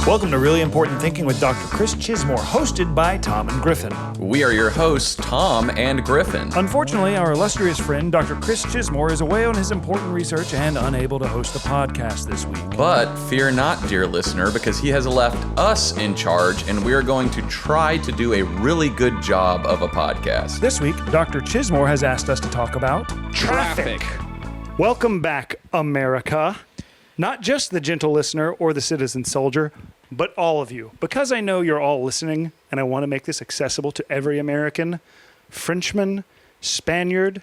Welcome to Really Important Thinking with Dr. Chris Chismore, hosted by Tom and Griffin. We are your hosts, Tom and Griffin. Unfortunately, our illustrious friend, Dr. Chris Chismore, is away on his important research and unable to host the podcast this week. But fear not, dear listener, because he has left us in charge, and we are going to try to do a really good job of a podcast. This week, Dr. Chismore has asked us to talk about Traffic. Welcome back, America. Not just the gentle listener or the citizen soldier, but all of you. Because I know you're all listening, and I want to make this accessible to every American, Frenchman, Spaniard,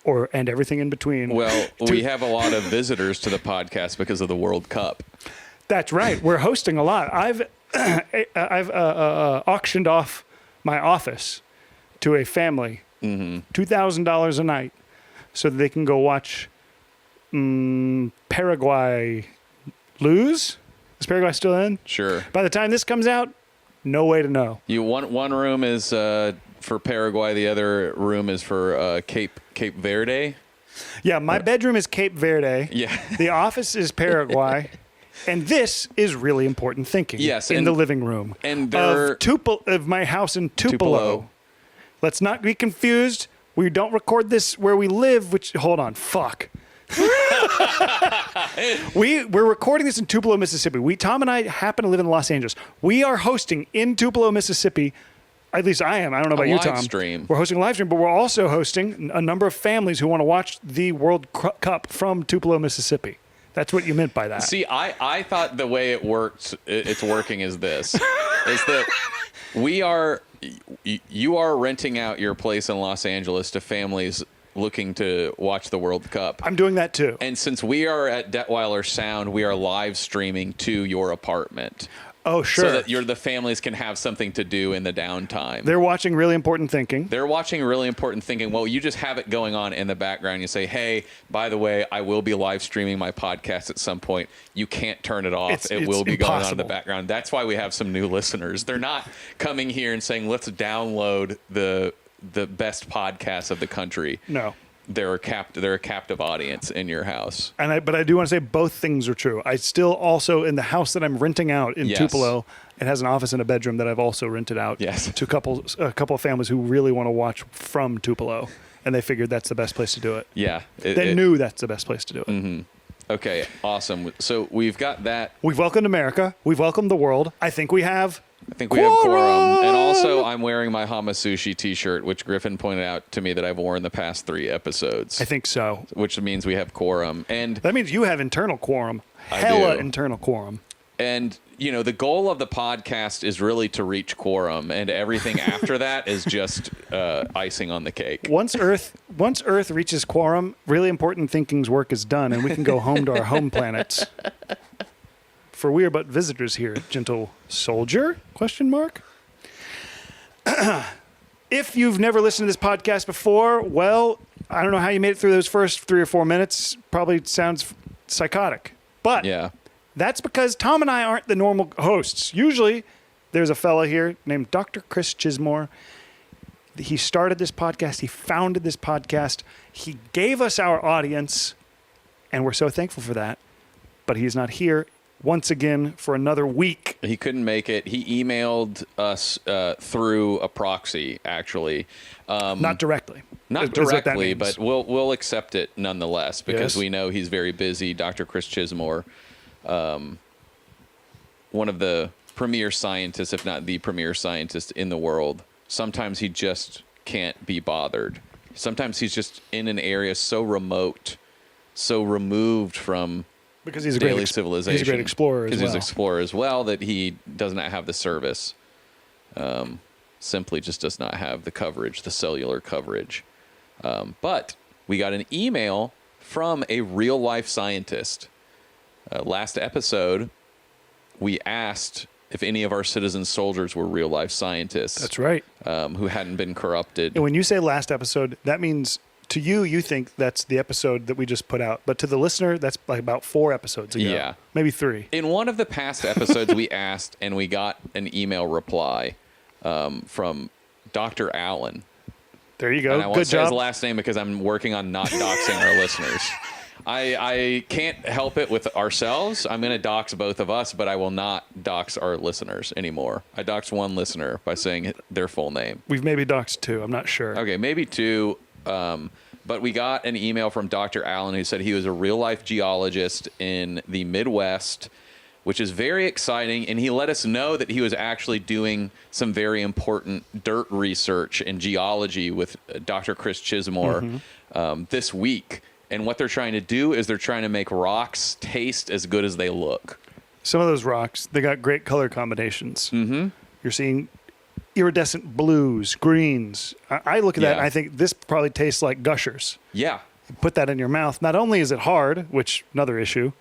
and everything in between. Well, we have a lot of visitors to the podcast because of the World Cup. That's right. We're hosting a lot. I've auctioned off my office to a family, $2,000 a night, so that they can go watch Paraguay lose. Is Paraguay still in? Sure. By the time this comes out, no way to know. One room is for Paraguay. The other room is for Cape Verde. Yeah, my bedroom is Cape Verde. Yeah. The office is Paraguay. And this is really important thinking. Yes, in the living room and of my house in Tupelo. Let's not be confused. We don't record this where we live, hold on, fuck. We're recording this in Tupelo, Mississippi. Tom and I happen to live in Los Angeles. We are hosting in Tupelo, Mississippi. At least I am. I don't know about you, Tom. Stream. We're hosting a live stream, but we're also hosting a number of families who want to watch the World Cup from Tupelo, Mississippi. That's what you meant by that. See, I thought the way it works, it's working is this, is that you are renting out your place in Los Angeles to families looking to watch the World Cup. I'm doing that too. And since we are at Detweiler Sound, we are live streaming to your apartment. Oh, sure. So that the families can have something to do in the downtime. They're watching Really Important Thinking. Well, you just have it going on in the background. You say, hey, by the way, I will be live streaming my podcast at some point. You can't turn it off. It will be going on in the background. That's why we have some new listeners. They're not coming here and saying, let's download the best podcast of the country. No. They're a captive audience in your house. But I do want to say both things are true. I still also, in the house that I'm renting out in Tupelo, it has an office and a bedroom that I've also rented out to a couple of families who really want to watch from Tupelo, and they figured that's the best place to do it. Yeah. They knew that's the best place to do it. Mm-hmm. Okay, awesome. So we've got that. We've welcomed America. We've welcomed the world. I think we have quorum. And also, I'm wearing my Hamasushi t-shirt, which Griffin pointed out to me that I've worn the past 3 episodes. I think so. Which means we have quorum. And that means you have internal quorum. Internal quorum. And, the goal of the podcast is really to reach quorum, and everything after that is just icing on the cake. Once Earth reaches quorum, Really Important Thinking's work is done, and we can go home to our home planets. For we are but visitors here, gentle soldier? ? If you've never listened to this podcast before, well, I don't know how you made it through those first 3 or 4 minutes. Probably sounds psychotic. But that's because Tom and I aren't the normal hosts. Usually, there's a fella here named Dr. Chris Chismore. He started this podcast. He founded this podcast. He gave us our audience, and we're so thankful for that. But he's not here once again for another week. He couldn't make it. He emailed us through a proxy, actually. Not directly. Not directly, but we'll accept it nonetheless because we know he's very busy. Dr. Chris Chismore, one of the premier scientists, if not the premier scientist in the world. Sometimes he just can't be bothered. Sometimes he's just in an area so remote, so removed from because he's a daily civilization. He's a great explorer as well. Because he's an explorer as well, that he does not have the service. Simply just does not have the coverage, the cellular coverage. But we got an email from a real-life scientist. Last episode, we asked if any of our citizen soldiers were real-life scientists. That's right. Who hadn't been corrupted. And when you say last episode, that means to you think that's the episode that we just put out. But to the listener, that's like about 4 episodes ago. Yeah. Maybe 3. In one of the past episodes, we asked, and we got an email reply from Dr. Allen. There you go. And I won't say his last name because I'm working on not doxing our listeners. I can't help it with ourselves. I'm going to dox both of us, but I will not dox our listeners anymore. I doxed one listener by saying their full name. We've maybe doxed 2. I'm not sure. Okay, maybe 2. But we got an email from Dr. Allen who said he was a real-life geologist in the Midwest, which is very exciting. And he let us know that he was actually doing some very important dirt research in geology with Dr. Chris Chismore this week. And what they're trying to do is they're trying to make rocks taste as good as they look. Some of those rocks, they got great color combinations. Mm-hmm. You're seeing iridescent blues, greens. I look at that and I think this probably tastes like Gushers. Yeah. You put that in your mouth. Not only is it hard, which another issue,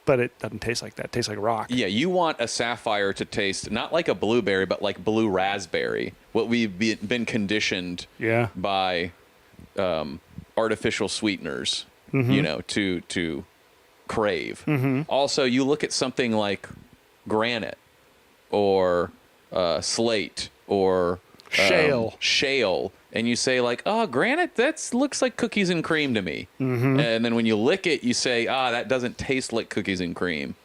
but it doesn't taste like that. It tastes like rock. Yeah, you want a sapphire to taste not like a blueberry, but like blue raspberry. What we've been conditioned by artificial sweeteners, to crave. Also, you look at something like granite or slate or shale, and you say like, oh, granite, that looks like cookies and cream to me. And then when you lick it, you say, that doesn't taste like cookies and cream.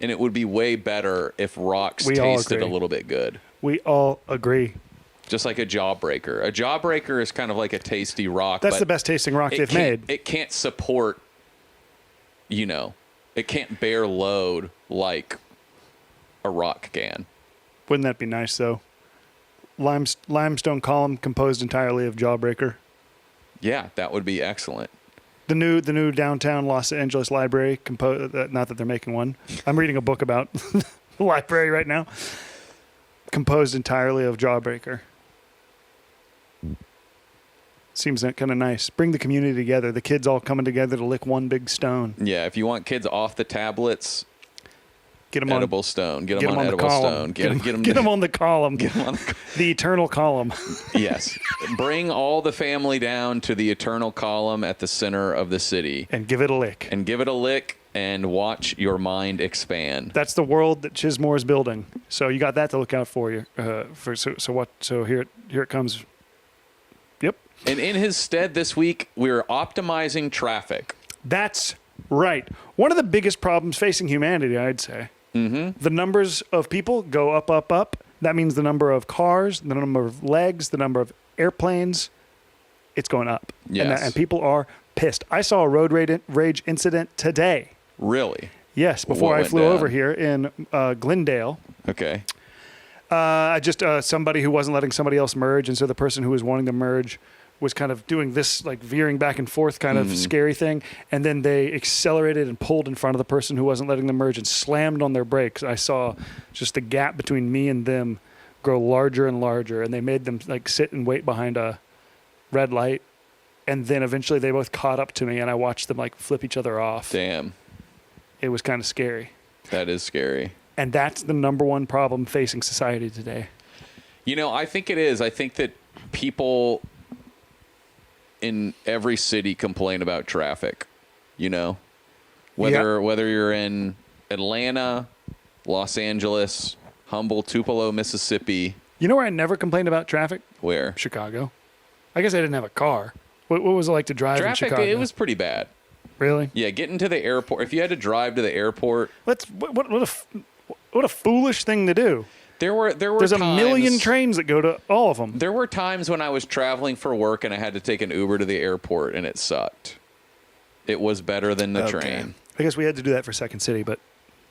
And it would be way better if rocks tasted a little bit good. We all agree. Just like a jawbreaker. A jawbreaker is kind of like a tasty rock. That's the best tasting rock they've made. It can't support, it can't bear load like a rock can. Wouldn't that be nice, though? Limestone column composed entirely of jawbreaker. Yeah, that would be excellent. The new downtown Los Angeles library, not that they're making one. I'm reading a book about the library right now. Composed entirely of jawbreaker. Seems kind of nice. Bring the community together. The kids all coming together to lick one big stone. Yeah, if you want kids off the tablets, get them edible on stone. Get them on edible stone. Get them on the column. The eternal column. Yes. Bring all the family down to the eternal column at the center of the city. And give it a lick. And watch your mind expand. That's the world that Chismore is building. So you got that to look out for you. So here it comes. Yep. And in his stead this week, we're optimizing traffic. That's right. One of the biggest problems facing humanity, I'd say. The numbers of people go up, up, up. That means the number of cars, the number of legs, the number of airplanes, it's going up. Yes. And people are pissed. I saw a road rage incident today. Really? Yes, before I flew over here in Glendale. Okay. Somebody who wasn't letting somebody else merge, and so the person who was wanting to merge was kind of doing this like veering back and forth kind of scary thing, and then they accelerated and pulled in front of the person who wasn't letting them merge and slammed on their brakes. I saw just the gap between me and them grow larger and larger, and they made them like sit and wait behind a red light, and then eventually they both caught up to me, and I watched them like flip each other off. Damn. It was kind of scary. That is scary. And that's the number one problem facing society today. I think it is. I think that people in every city complain about traffic, whether you're in Atlanta, Los Angeles, humble Tupelo, Mississippi. You know where I never complained about traffic? Where? Chicago. I guess I didn't have a car. What was it like to drive in Chicago? It was pretty bad. Really? Yeah, getting to the airport. If you had to drive to the airport, what a foolish thing to do. There's times, a million trains that go to all of them. There were times when I was traveling for work and I had to take an Uber to the airport, and it sucked. It was better than the train. I guess we had to do that for Second City, but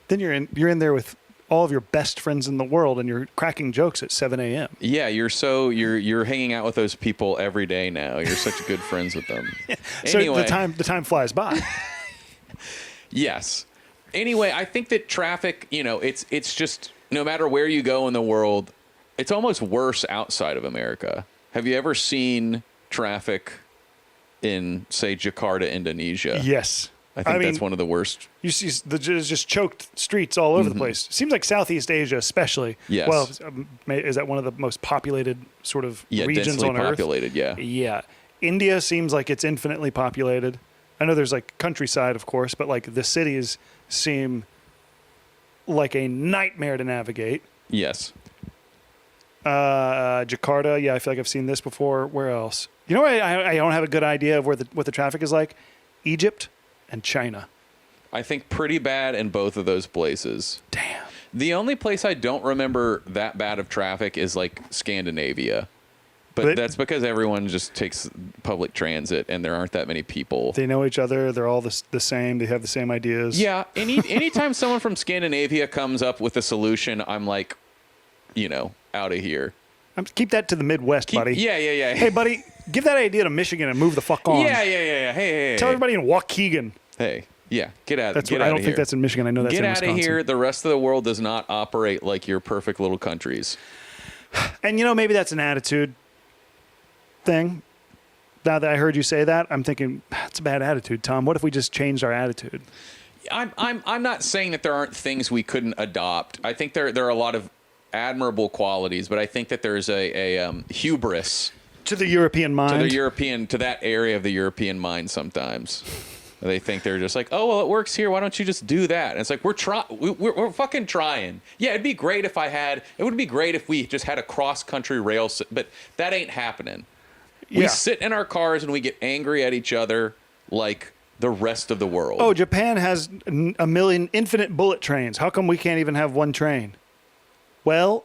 then you're in there with all of your best friends in the world, and you're cracking jokes at 7 a.m. Yeah, you're hanging out with those people every day now. You're such good friends with them. So anyway, the time flies by. Yes. Anyway, I think that traffic, it's just no matter where you go in the world, it's almost worse outside of America. Have you ever seen traffic in, say, Jakarta, Indonesia? Yes. I think that's one of the worst. You see there's just choked streets all over the place. It seems like Southeast Asia especially. Yes. Well, is that one of the most populated sort of regions on Earth? Populated, yeah. Yeah. India seems like it's infinitely populated. I know there's like countryside, of course, but like the cities seem like a nightmare to navigate. Yes. Jakarta, yeah, I feel like I've seen this before. Where else? I don't have a good idea of what the traffic is like. Egypt and China. I think pretty bad in both of those places. Damn. The only place I don't remember that bad of traffic is like Scandinavia. But that's because everyone just takes public transit and there aren't that many people. They know each other. They're all the same. They have the same ideas. Yeah. Anytime someone from Scandinavia comes up with a solution, I'm like, out of here. Keep that to the Midwest, buddy. Yeah. Hey, buddy, give that idea to Michigan and move the fuck on. Yeah. Hey. Tell everybody in Waukegan. Hey. Yeah, get out. I don't think that's in Michigan. I know that's in Wisconsin. Get out of here. The rest of the world does not operate like your perfect little countries. And maybe that's an attitude thing. Now that I heard you say that, I'm thinking that's a bad attitude, Tom. What if we just changed our attitude? I'm not saying that there aren't things we couldn't adopt. I think there are a lot of admirable qualities, but I think that there's a hubris to the European mind. To that area of the European mind sometimes. They think they're just like, oh, well, it works here. Why don't you just do that? And it's like, we're fucking trying. Yeah, it would be great if we just had a cross-country rail, but that ain't happening. Yeah. We sit in our cars and we get angry at each other like the rest of the world. Oh, Japan has a million infinite bullet trains. How come we can't even have one train? Well,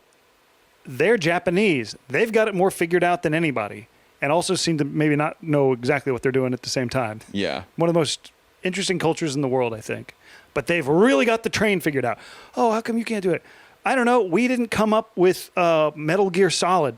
they're Japanese. They've got it more figured out than anybody. And also seem to maybe not know exactly what they're doing at the same time. Yeah. One of the most interesting cultures in the world, I think. But they've really got the train figured out. Oh, how come you can't do it? I don't know. We didn't come up with Metal Gear Solid.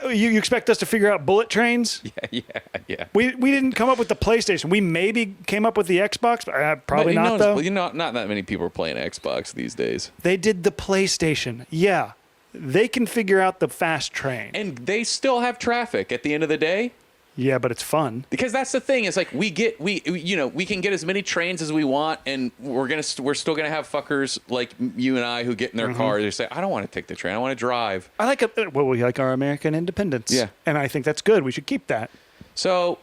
You expect us to figure out bullet trains? Yeah. We didn't come up with the PlayStation. We maybe came up with the Xbox, but probably not, though. Not that many people are playing Xbox these days. They did the PlayStation. Yeah. They can figure out the fast train. And they still have traffic at the end of the day. Yeah, but it's fun. Because that's the thing. It's like we can get as many trains as we want, and we're still gonna have fuckers like you and I who get in their cars and say, I don't want to take the train. I want to drive. We like our American independence. Yeah. And I think that's good. We should keep that. So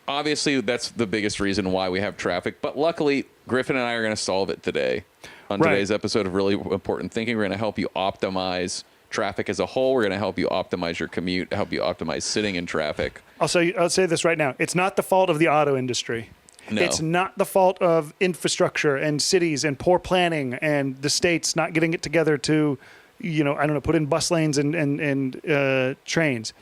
obviously that's the biggest reason why we have traffic. But luckily, Griffin and I are going to solve it today. On today's episode of Really Important Thinking, we're going to help you optimize traffic as a whole. We're going to help you optimize your commute, help you optimize sitting in traffic. I'll say this right now. It's not the fault of the auto industry. No. It's not the fault of infrastructure and cities and poor planning and the states not getting it together to, put in bus lanes and trains.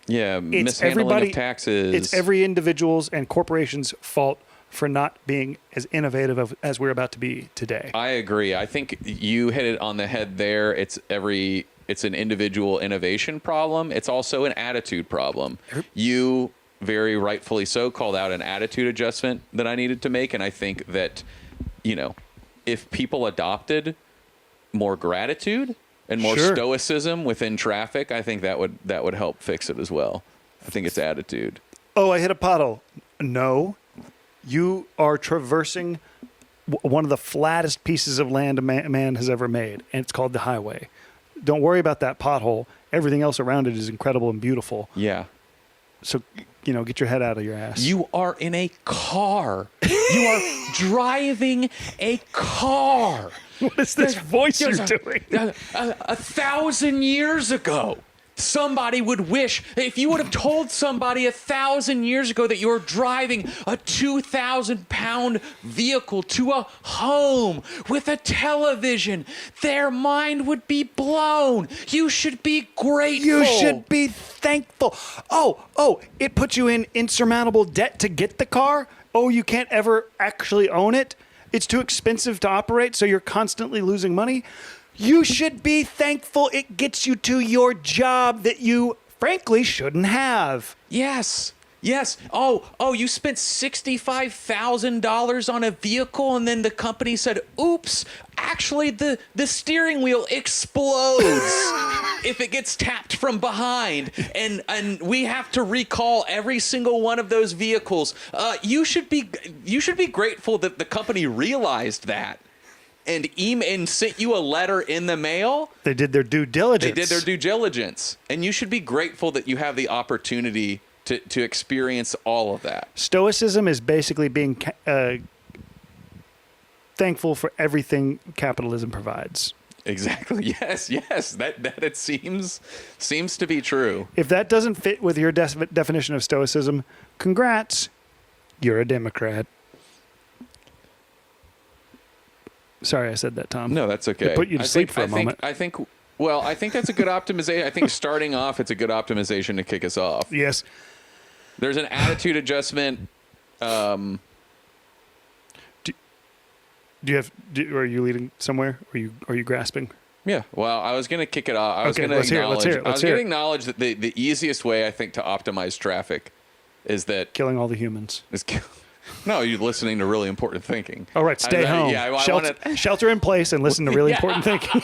Yeah, mishandling of taxes. It's every individual's and corporation's fault for not being as innovative as we're about to be today. I agree. I think you hit it on the head there. It's an individual innovation problem. It's also an attitude problem. You very rightfully so called out an attitude adjustment that I needed to make. And I think that, if people adopted more gratitude and more stoicism within traffic, I think that would help fix it as well. I think it's attitude. Oh, I hit a pothole. No. You are traversing one of the flattest pieces of land a man has ever made, and it's called the highway. Don't worry about that pothole. Everything else around it is incredible and beautiful. Yeah. So, get your head out of your ass. You are in a car. You are driving a car. What is this voice you're doing? 1,000 years ago, somebody would wish, if you would have told somebody 1,000 years ago that you're driving a 2,000-pound vehicle to a home with a television, their mind would be blown. You should be grateful. You should be thankful. Oh, it puts you in insurmountable debt to get the car? Oh, you can't ever actually own it? It's too expensive to operate, so you're constantly losing money? You should be thankful it gets you to your job that you, frankly, shouldn't have. Yes. Oh, you spent $65,000 on a vehicle, and then the company said, oops, actually the steering wheel explodes if it gets tapped from behind, and we have to recall every single one of those vehicles. You should be grateful that the company realized that. And sent you a letter in the mail. They did their due diligence. And you should be grateful that you have the opportunity to experience all of that. Stoicism is basically being thankful for everything capitalism provides. Exactly. Yes. That it seems to be true. If that doesn't fit with your definition of stoicism, congrats. You're a Democrat. Sorry I said that, Tom. No, that's okay. It put you to sleep for a moment. I think that's a good optimization. I think starting off, it's a good optimization to kick us off. Yes. There's an attitude adjustment. Are you leading somewhere? Are you grasping? Yeah. Well, I was going to kick it off. I was going to acknowledge that the easiest way I think to optimize traffic is that killing all the humans. No, you're listening to really important thinking. Oh, right. Stay home. Yeah, shelter in place and listen to really important thinking.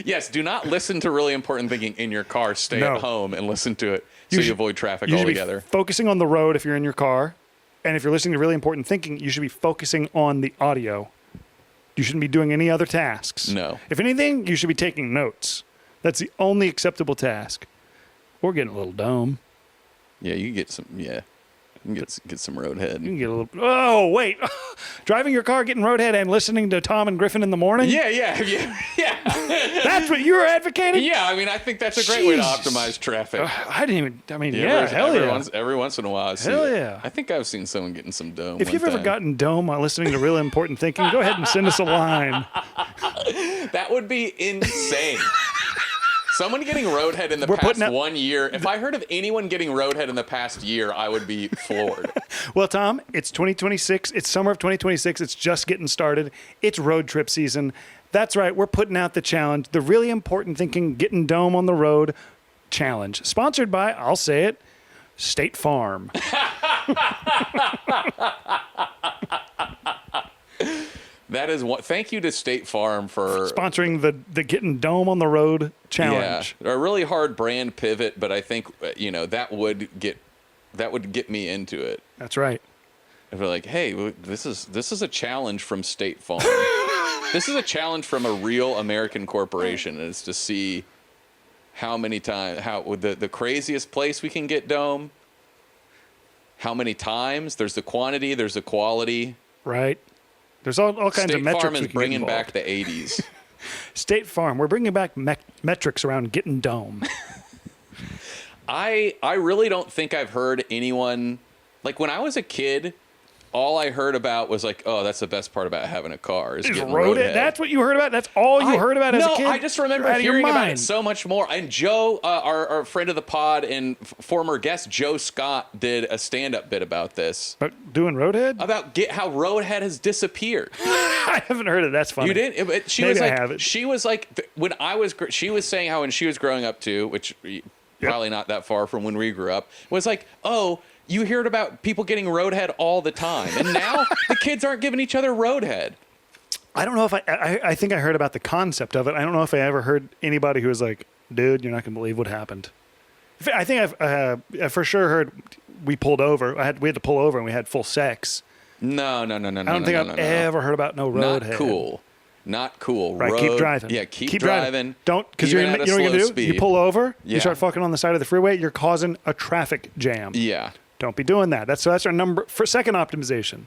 Yes, do not listen to really important thinking in your car. Stay at home and listen to it you avoid traffic altogether. Focusing on the road if you're in your car. And if you're listening to really important thinking, you should be focusing on the audio. You shouldn't be doing any other tasks. No. If anything, you should be taking notes. That's the only acceptable task. Or getting a little dome. Yeah, you can get some. Yeah. You can get some roadhead. You can get a little. Oh, wait. Driving your car, getting roadhead, and listening to Tom and Griffin in the morning? Yeah. That's what you were advocating? Yeah, I mean, I think that's a great way to optimize traffic. Hell yeah. Every once in a while, I see hell it. yeah. I think I've seen someone getting some dome. If you've ever gotten dome while listening to really important thinking, go ahead and send us a line. That would be insane. Someone getting roadhead in the past 1 year. If I heard of anyone getting roadhead in the past year, I would be floored. Well, Tom, it's 2026. It's summer of 2026. It's just getting started. It's road trip season. That's right. We're putting out the challenge, the really important thinking, getting dome on the road challenge. Sponsored by, I'll say it, State Farm. That is what. Thank you to State Farm for sponsoring the Getting Dome on the Road challenge. Yeah, a really hard brand pivot, but I think that would get me into it. That's right. If we're like, hey, this is a challenge from State Farm. This is a challenge from a real American corporation, and it's to see how many times the craziest place we can get dome. How many times? There's the quantity. There's the quality. Right. There's all kinds of metrics. State Farm is bringing back the 80s. State Farm, we're bringing back metrics around getting dome. I really don't think I've heard anyone, like when I was a kid, all I heard about was like, oh, that's the best part about having a car is getting roadhead. That's what you heard about? That's all you heard about as a kid? No, I just remember hearing about it so much more. And Joe, our friend of the pod and former guest, Joe Scott, did a stand-up bit about this. Doing roadhead? About how roadhead has disappeared. I haven't heard it. That's funny. You didn't? Maybe I haven't. She was like, she was saying how when she was growing up too, which probably not that far from when we grew up, was like, oh, you heard about people getting roadhead all the time, and now the kids aren't giving each other roadhead. I don't know if I think I heard about the concept of it. I don't know if I ever heard anybody who was like, dude, you're not going to believe what happened. I think I've for sure heard we pulled over. We had to pull over and we had full sex. No. I don't think I've ever heard about no roadhead. Not cool. Right, keep driving. Yeah, keep driving. Don't, because you know what you're going to do? Speed. You pull over, you start fucking on the side of the freeway, you're causing a traffic jam. Yeah. Don't be doing that. That's our second optimization.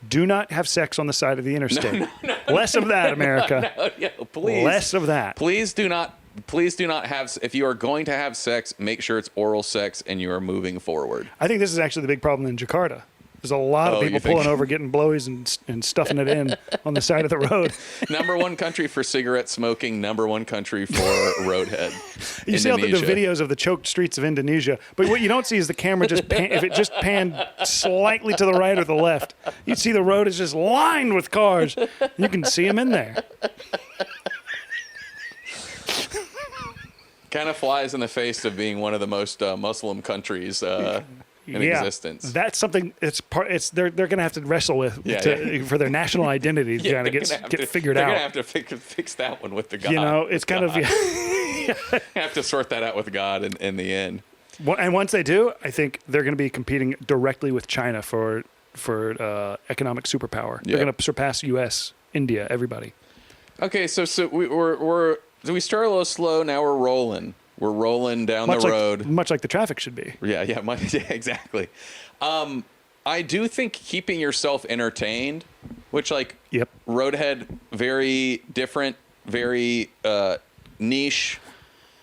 Do not have sex on the side of the interstate. Less of that, America. Please. Less of that. Please do not have, if you are going to have sex, make sure it's oral sex and you are moving forward. I think this is actually the big problem in Jakarta. There's a lot of people pulling over, getting blowies and stuffing it in on the side of the road. Number one country for cigarette smoking, number one country for roadhead. You see all the videos of the choked streets of Indonesia, but what you don't see is the camera if it just panned slightly to the right or the left, you'd see the road is just lined with cars. You can see them in there. Kind of flies in the face of being one of the most Muslim countries in existence. That's something. They're going to have to wrestle with for their national identity to kind of get figured out. They're going to have to fix that one with the God. It's kind of have to sort that out with God in the end. And once they do, I think they're going to be competing directly with China for economic superpower. They're going to surpass U.S., India, everybody. Okay, so we start a little slow. Now we're rolling. We're rolling down the road. Much like the traffic should be. Yeah, exactly. I do think keeping yourself entertained which like Yep. roadhead, very different, very niche,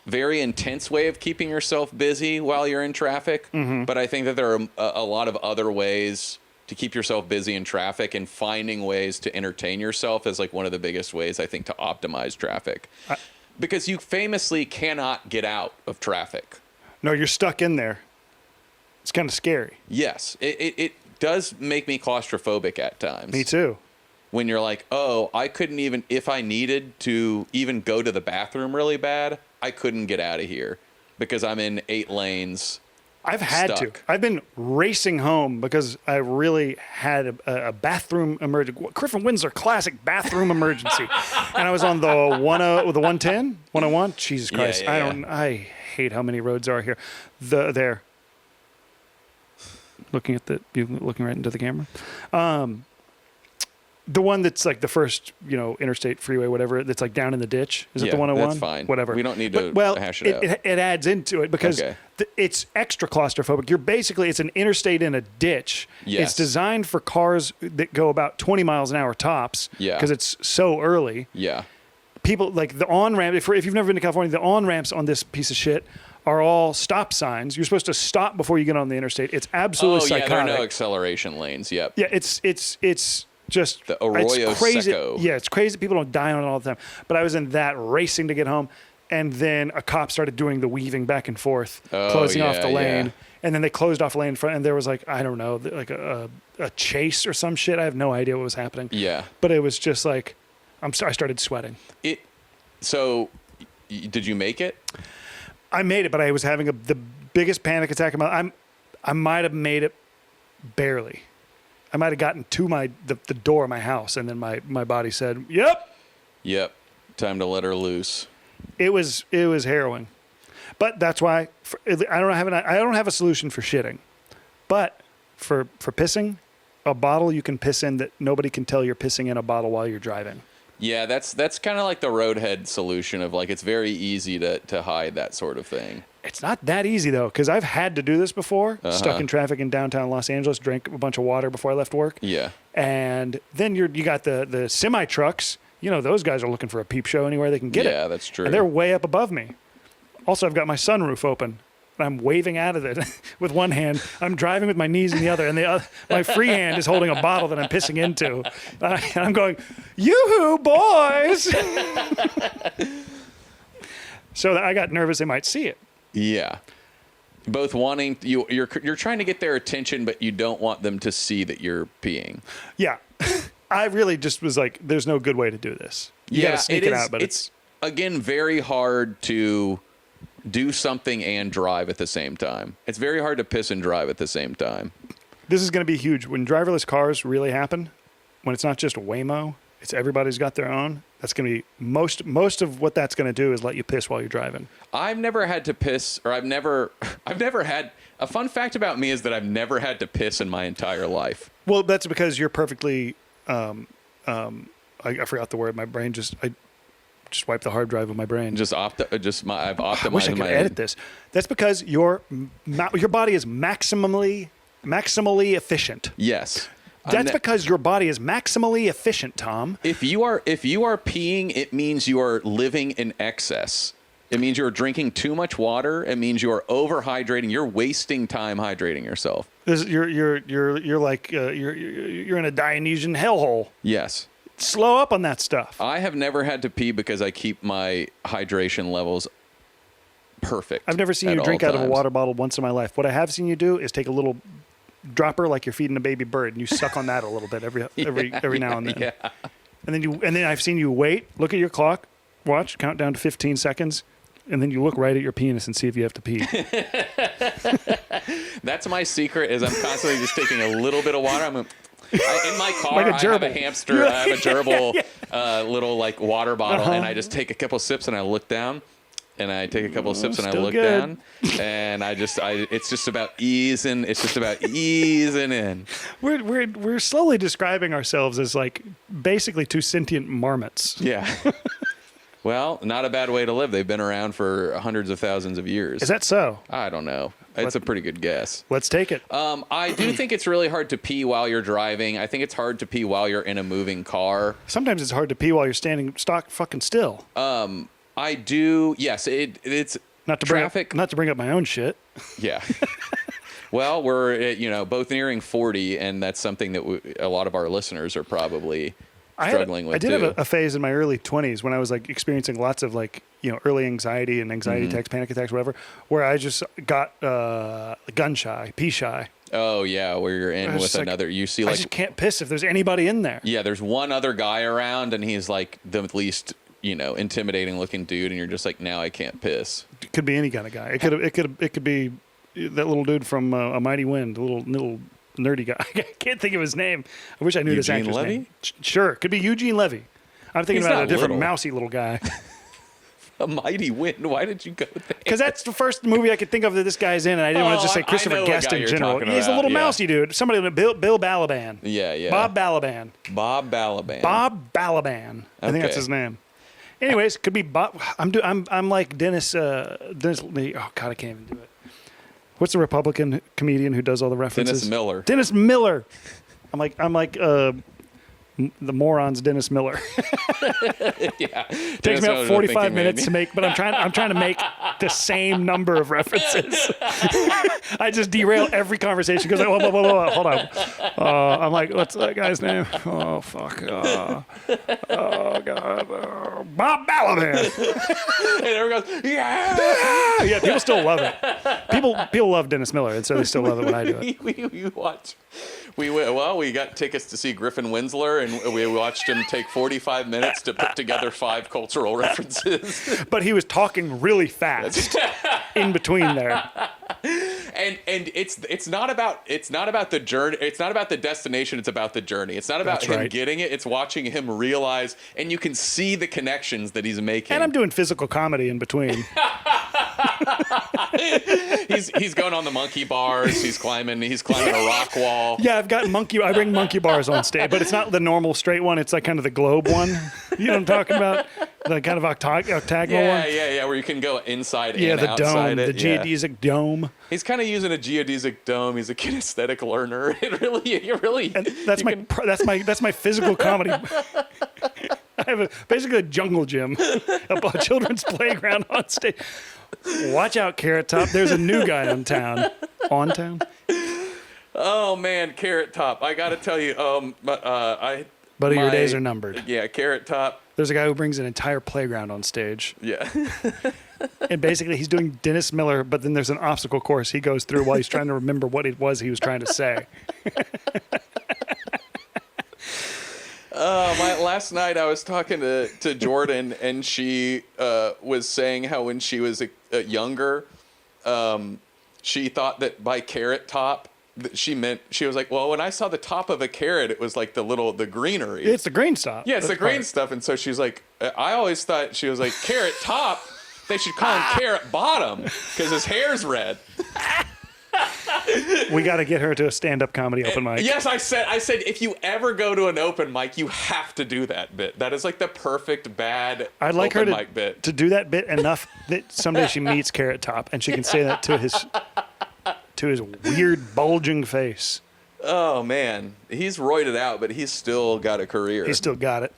very intense way of keeping yourself busy while you're in traffic. But I think that there are a lot of other ways to keep yourself busy in traffic, and finding ways to entertain yourself is like one of the biggest ways I think to optimize traffic. Because you famously cannot get out of traffic. No, you're stuck in there. It's kind of scary. Yes, it does make me claustrophobic at times. Me too. When you're like, oh, I couldn't even, if I needed to even go to the bathroom really bad, I couldn't get out of here because I'm in 8 lanes. I've had stuck. to. I've been racing home because I really had a bathroom emergency. Griffin Windsor classic bathroom emergency. And I was on the 110, 101. Jesus Christ. I hate how many roads are here. There. Looking right into the camera. The one that's like the first, interstate freeway, whatever, that's like down in the ditch. Is it the 101? That's fine. Whatever. We don't need to hash it out. It adds into it because it's extra claustrophobic. It's an interstate in a ditch. Yes. It's designed for cars that go about 20 miles an hour tops because it's so early. Yeah. People like the on-ramp, if you've never been to California, the on-ramps on this piece of shit are all stop signs. You're supposed to stop before you get on the interstate. It's absolutely psychotic. There are no acceleration lanes. Yep. Yeah, it's just the Arroyo it's crazy. Seco. Yeah, it's crazy. People don't die on it all the time. But I was in that racing to get home, and then a cop started doing the weaving back and forth, closing off the lane. Yeah. And then they closed off a lane in front, and there was like, I don't know, like a chase or some shit. I have no idea what was happening. Yeah. But it was just like, I started sweating. So, did you make it? I made it, but I was having the biggest panic attack of my life. I might have made it barely. I might have gotten to the door of my house, and then my body said, "Yep, time to let her loose." It was harrowing, but that's why I don't have a solution for shitting, but for pissing, a bottle you can piss in that nobody can tell you're pissing in a bottle while you're driving. Yeah, that's kind of like the roadhead solution of like it's very easy to hide that sort of thing. It's not that easy though, because I've had to do this before. Stuck in traffic in downtown Los Angeles, drank a bunch of water before I left work. Yeah, and then you got the semi trucks. Those guys are looking for a peep show anywhere they can get it. Yeah, that's true. And they're way up above me. Also, I've got my sunroof open. I'm waving out of it with one hand. I'm driving with my knees in the other, and my free hand is holding a bottle that I'm pissing into. And I'm going, yoo-hoo, boys! So I got nervous they might see it. Yeah. Both wanting you're trying to get their attention, but you don't want them to see that you're peeing. Yeah. I really just was like, there's no good way to do this. You gotta sneak it out, but it's again very hard to do something and drive at the same time. It's very hard to piss and drive at the same time. This is going to be huge. When driverless cars really happen, when it's not just Waymo, it's everybody's got their own. That's going to be most of what that's going to do is let you piss while you're driving. I've never had to piss, or I've never had, a fun fact about me is that I've never had to piss in my entire life. Well, that's because you're perfectly, I forgot the word. My brain just wiped the hard drive of my brain. I've optimized. I wish I could edit this. That's because your body is maximally efficient. Yes. That's because your body is maximally efficient, Tom. If you are peeing, it means you are living in excess. It means you're drinking too much water. It means you are overhydrating. You're wasting time hydrating yourself. You're like you're in a Dionysian hellhole. Yes. Slow up on that stuff. I have never had to pee because I keep my hydration levels perfect. I've never seen you drink out of a water bottle once in my life. What I have seen you do is take a little dropper like you're feeding a baby bird, and you suck on that a little bit every now and then. Yeah. And then I've seen you wait, look at your clock, watch, count down to 15 seconds, and then you look right at your penis and see if you have to pee. That's my secret. Is I'm constantly just taking a little bit of water. In my car, like I have a hamster. I have a gerbil, little like water bottle, and I just take a couple sips and I look down. And I take a couple of sips and I look down, and it's just about easing. It's just about easing in. We're slowly describing ourselves as like basically two sentient marmots. Yeah. Well, not a bad way to live. They've been around for hundreds of thousands of years. Is that so? I don't know. It's a pretty good guess. Let's take it. I do think it's really hard to pee while you're driving. I think it's hard to pee while you're in a moving car. Sometimes it's hard to pee while you're standing stock fucking still. I do. Yes, it's not to traffic. Not to bring up my own shit. Yeah. Well, we're both nearing 40, and that's something that a lot of our listeners are probably struggling with. I did have a phase in my early 20s when I was like experiencing lots of like early anxiety and anxiety attacks, panic attacks, whatever, where I just got gun shy, pee shy. Oh yeah, where you're in with another. You see, like, I just can't piss if there's anybody in there. Yeah, there's one other guy around, and he's like the least intimidating looking dude, and you're just like, now I can't piss. It could be any kind of guy. It could be that little dude from A Mighty Wind, the little nerdy guy. I can't think of his name. I wish I knew this actor's name. Sure, could be Eugene Levy. I'm thinking about a different mousy little guy. A Mighty Wind. Why did you go there? Because that's the first movie I could think of that this guy's in, and I didn't want to just say Christopher Guest in general. He's a little mousy dude. Somebody, Bill Balaban. Yeah. Bob Balaban. I think that's his name. Anyways, could be Bob. I'm like Dennis. Oh God, I can't even do it. What's the Republican comedian who does all the references? Dennis Miller. I'm like the moron's Dennis Miller. Yeah, takes me about 45 minutes to make, but I'm trying to make the same number of references. I just derail every conversation because hold on. I'm like, what's that guy's name? Oh fuck. Oh God. Bob Balaban. And everyone goes, yeah. Yeah, people still love it. People love Dennis Miller, and so they still love it when I do it. We got tickets to see Griffin Winslow, and we watched him take 45 minutes to put together 5 cultural references. But he was talking really fast in between there. And it's not about the journey. It's not about the destination. It's about the journey. It's not about him getting it. It's watching him realize, and you can see the connections that he's making. And I'm doing physical comedy in between. He's going on the monkey bars. He's climbing a rock wall. Yeah, I bring monkey bars on stage, but it's not the normal straight one. It's like kind of the globe one. You know what I'm talking about? The kind of octagonal one. Yeah, where you can go inside and the outside dome, it. The geodesic dome. He's kind of using a geodesic dome. He's a kinesthetic learner. And that's my physical comedy. I have basically a jungle gym, a children's playground on stage. Watch out, Carrot Top. There's a new guy on town. On town? Oh man, Carrot Top. I got to tell you, Buddy, your days are numbered. Yeah, Carrot Top. There's a guy who brings an entire playground on stage. Yeah. And basically he's doing Dennis Miller, but then there's an obstacle course he goes through while he's trying to remember what it was he was trying to say. Last night I was talking to Jordan, and she was saying how when she was younger, she thought that by Carrot Top, she was like, well, when I saw the top of a carrot, it was like the greenery. It's the green stuff. Yeah, it's the green stuff. And so she's like, I always thought, she was like, Carrot Top, they should call him Carrot Bottom because his hair's red. We got to get her to a stand-up comedy open mic. Yes, I said if you ever go to an open mic, you have to do that bit. That is like the perfect bad I'd like open her mic bit. to do that bit enough that someday she meets Carrot Top and she can say that to his weird bulging face. Oh man, he's roided out, but he's still got a career. He's still got it.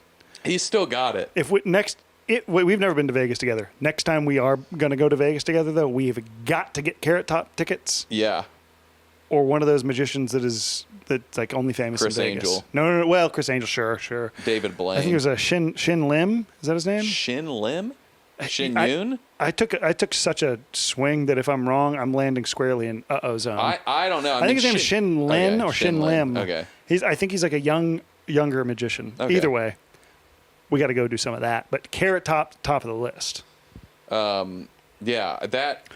We've never been to Vegas together. Next time we are going to go to Vegas together, though, we've got to get Carrot Top tickets. Yeah. Or one of those magicians that's like only famous Chris in Vegas. Angel. No. Well, Chris Angel, sure. David Blaine. I think it was a Shin Lim. Is that his name? Shin Lim? Shin Yoon? I took such a swing that if I'm wrong, I'm landing squarely in zone. I don't know. I think his name is Shin Lin or Shin Lim. Okay. I think he's like a younger magician. Okay. Either way, we got to go do some of that. But Carrot Top of the list. Yeah, that.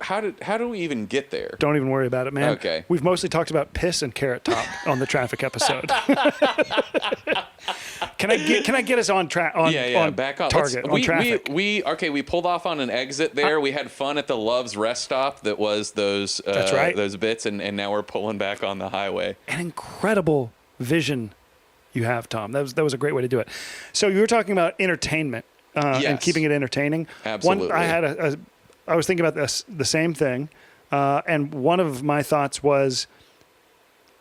How do we even get there? Don't even worry about it, man. Okay. We've mostly talked about piss and Carrot Top on the traffic episode. Can I get us on track? Back on target on traffic. We pulled off on an exit there. We had fun at the Love's rest stop. That was those. That's right. Those bits, and now we're pulling back on the highway. An incredible vision you have, Tom. That was a great way to do it. So you were talking about entertainment. and keeping it entertaining. Absolutely. I was thinking about the same thing, and one of my thoughts was,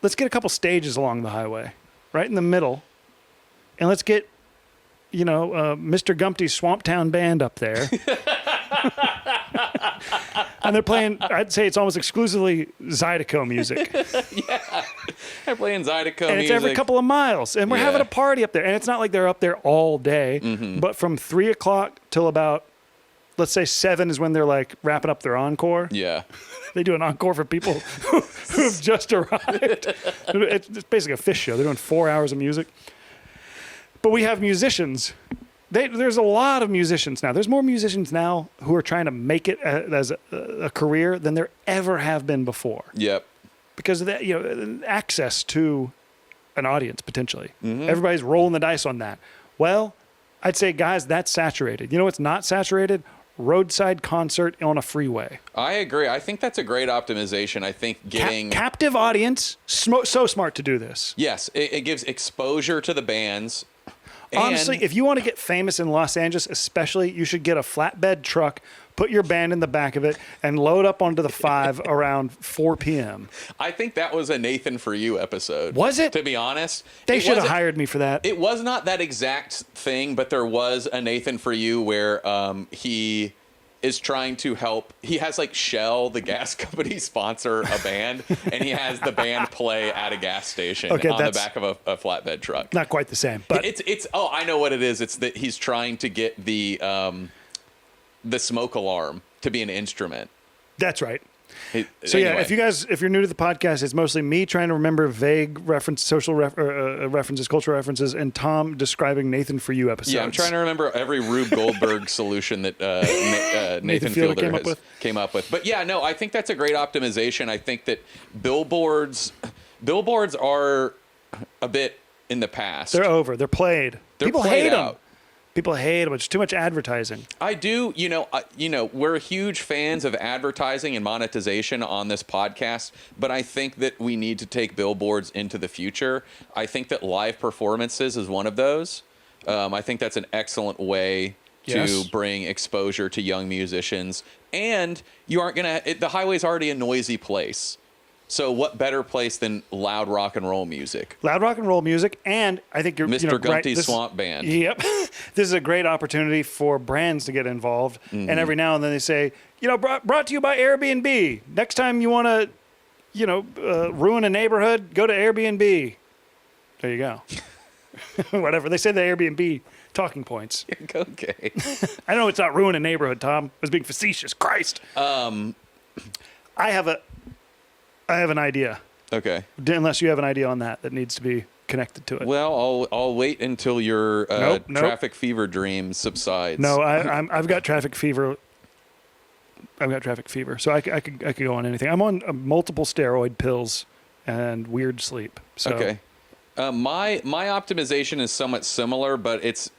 let's get a couple stages along the highway, right in the middle, and let's get, Mr. Gumpty's Swamp Town Band up there. And they're playing, I'd say it's almost exclusively Zydeco music. Yeah. They're playing Zydeco music. And it's every couple of miles. And we're having a party up there. And it's not like they're up there all day. Mm-hmm. But from 3 o'clock till about, let's say 7 is when they're like wrapping up their encore. Yeah. They do an encore for people who have just arrived. It's basically a fish show. They're doing 4 hours of music. But we have musicians. There's a lot of musicians now. There's more musicians now who are trying to make it as a career than there ever have been before. Yep. Because of that, access to an audience potentially. Mm-hmm. Everybody's rolling the dice on that. Well, I'd say, guys, that's saturated. You know what's not saturated? Roadside concert on a freeway. I agree. I think that's a great optimization. I think getting captive audience, so smart to do this. Yes, it gives exposure to the bands. Honestly, if you want to get famous in Los Angeles, especially, you should get a flatbed truck, put your band in the back of it, and load up onto the 5 around 4 p.m. I think that was a Nathan For You episode. Was it? To be honest. They should have hired me for that. It was not that exact thing, but there was a Nathan For You where he is trying to help. He has like Shell, the gas company, sponsor a band, and he has the band play at a gas station on the back of a flatbed truck. Not quite the same, but it's I know what it is. It's that he's trying to get the smoke alarm to be an instrument. That's right. So anyway. yeah, if you're new to the podcast, it's mostly me trying to remember vague references, cultural references, and Tom describing Nathan For You episodes. Yeah, I'm trying to remember every Rube Goldberg solution that Nathan Fielder came up with. But yeah, no, I think that's a great optimization. I think that billboards are a bit in the past. They're over. They're played. People hate them. People hate them. It's too much advertising. I do. We're huge fans of advertising and monetization on this podcast, but I think that we need to take billboards into the future. I think that live performances is one of those. I think that's an excellent way to bring exposure to young musicians. And you aren't going to... The highway's already a noisy place. So what better place than loud rock and roll music? Loud rock and roll music, and I think you're Mr. Gumpty's Swamp Band. Yep. This is a great opportunity for brands to get involved. Mm-hmm. And every now and then they say, brought to you by Airbnb. Next time you want to, ruin a neighborhood, go to Airbnb. There you go. Whatever. They say the Airbnb talking points. Okay. I know it's not ruin a neighborhood, Tom. I was being facetious. Christ. I have an idea. Okay. Unless you have an idea on that needs to be connected to it. Well, I'll wait until your traffic fever dream subsides. No, I've got traffic fever. So I could go on anything. I'm on multiple steroid pills and weird sleep. So. Okay. My optimization is somewhat similar, but it's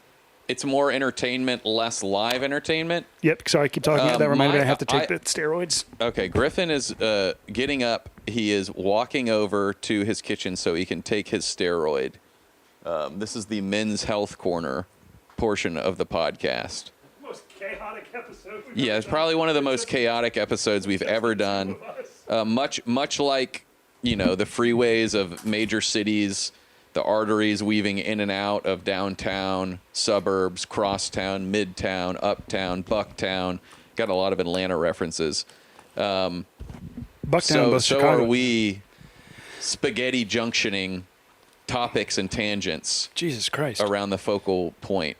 more entertainment, less live entertainment. Yep. Sorry, I keep talking. That reminded me I have to take the steroids. Okay. Griffin is getting up. He is walking over to his kitchen so he can take his steroid. This is the men's health corner portion of the podcast. Most chaotic episode. Yeah, it's probably one of the most chaotic episodes we've ever done. Much like, the freeways of major cities, the arteries weaving in and out of downtown, suburbs, crosstown, midtown, uptown, bucktown. Got a lot of Atlanta references. Bucktown, so are we spaghetti junctioning topics and tangents. Jesus Christ. Around the focal point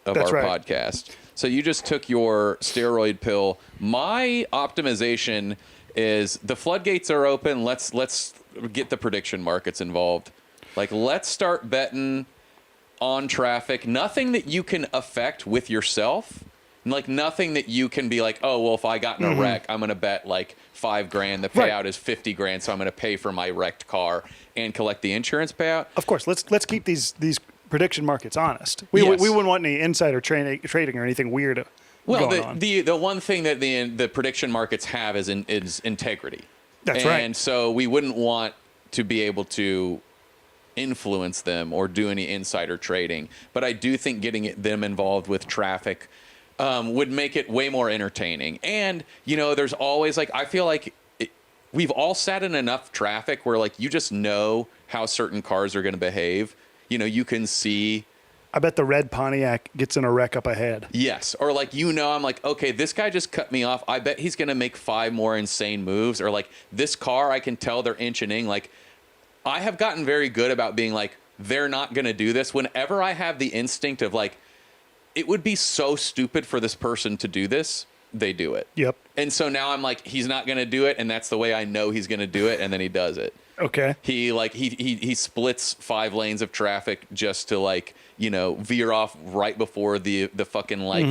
of our podcast. So you just took your steroid pill. My optimization is the floodgates are open. Let's get the prediction markets involved. Like, let's start betting on traffic. Nothing that you can affect with yourself. Like, nothing that you can be like, oh, well, if I got in a wreck, I'm going to bet like $5,000. The payout is $50,000, so I'm going to pay for my wrecked car and collect the insurance payout. Of course, let's keep these prediction markets honest. We wouldn't want any insider trading or anything weird. Well, the one thing that the prediction markets have is integrity. That's right. And so we wouldn't want to be able to influence them or do any insider trading. But I do think getting them involved with traffic would make it way more entertaining. And, you know, there's always like, I feel like we've all sat in enough traffic where like you just know how certain cars are going to behave. You know, you can see. I bet the red Pontiac gets in a wreck up ahead. Yes. Or like, you know, I'm like, okay, this guy just cut me off. I bet he's going to make 5 more insane moves. Or like this car, I can tell they're inching. Like I have gotten very good about being like, they're not going to do this. Whenever I have the instinct of like, it would be so stupid for this person to do this, they do it. Yep. And so now I'm like, he's not going to do it. And that's the way I know he's going to do it. And then he does it. Okay. He splits 5 lanes of traffic just to like, you know, veer off right before the fucking like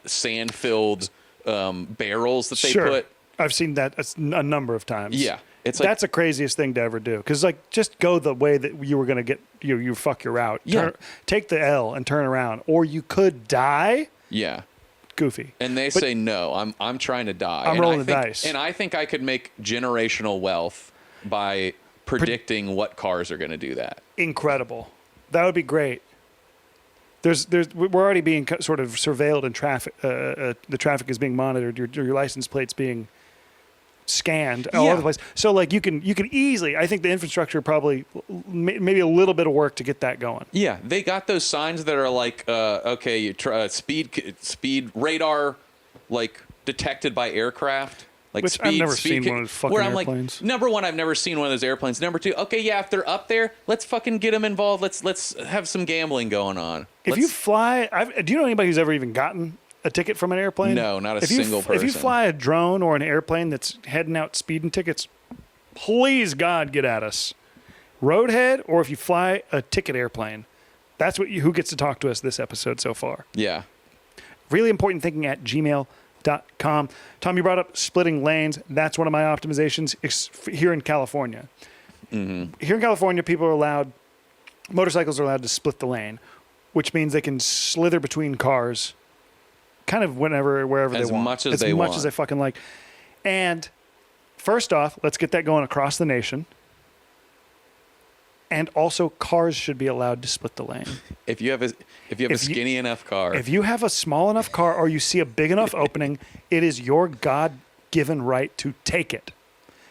sand filled barrels that they put. I've seen that a number of times. Yeah. It's like, that's the craziest thing to ever do. Because like just go the way that you were going to get you fuck your route. Take the L and turn around, or you could die. Yeah. Goofy. And they say no. I'm trying to die. I'm rolling the dice. And I think I could make generational wealth by predicting what cars are going to do that. Incredible. That would be great. We're already being sort of surveilled in traffic. The traffic is being monitored. Your license plate's being scanned all over the place. So like you can easily. I think the infrastructure probably maybe a little bit of work to get that going. Yeah, they got those signs that are like, okay, you try, speed radar, like detected by aircraft. Like Which I've never seen one of those fucking airplanes. Like, number one, I've never seen one of those airplanes. Number two, okay, yeah, if they're up there, let's fucking get them involved. Let's have some gambling going on. If you fly, do you know anybody who's ever even gotten a ticket from an airplane? No, not a single person. If you fly a drone or an airplane that's heading out speeding tickets, please God, get at us. Roadhead, or if you fly a ticket airplane, that's who gets to talk to us this episode so far. Yeah. Really important thinking at gmail.com. Tom, you brought up splitting lanes. That's one of my optimizations here in California. Mm-hmm. Here in California, motorcycles are allowed to split the lane, which means they can slither between cars kind of wherever they want. As much as they fucking like. And first off, let's get that going across the nation. And also, cars should be allowed to split the lane. If you have a skinny enough car. If you have a small enough car or you see a big enough opening, it is your God-given right to take it.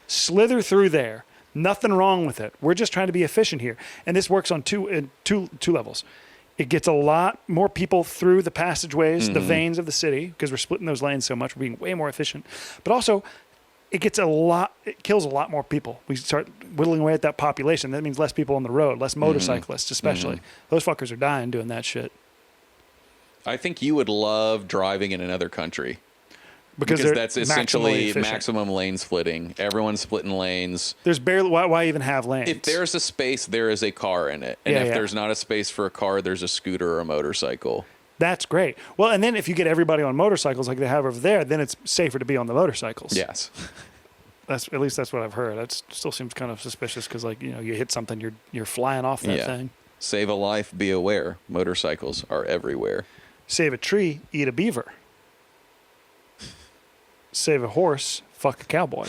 Slither through there. Nothing wrong with it. We're just trying to be efficient here. And this works on two levels. It gets a lot more people through the passageways, the veins of the city, because we're splitting those lanes so much. We're being way more efficient. But also, it kills a lot more people. We start whittling away at that population. That means less people on the road, less motorcyclists especially. Those fuckers are dying doing that shit. I think you would love driving in another country. Because that's essentially maximum lane splitting. Everyone's splitting lanes. There's barely, why even have lanes? If there's a space, there is a car in it. And if there's not a space for a car, there's a scooter or a motorcycle. That's great. Well, and then if you get everybody on motorcycles like they have over there, then it's safer to be on the motorcycles. Yes. At least that's what I've heard. That still seems kind of suspicious because, like, you know, you hit something, you're flying off that thing. Save a life, be aware. Motorcycles are everywhere. Save a tree, eat a beaver. Save a horse, fuck a cowboy.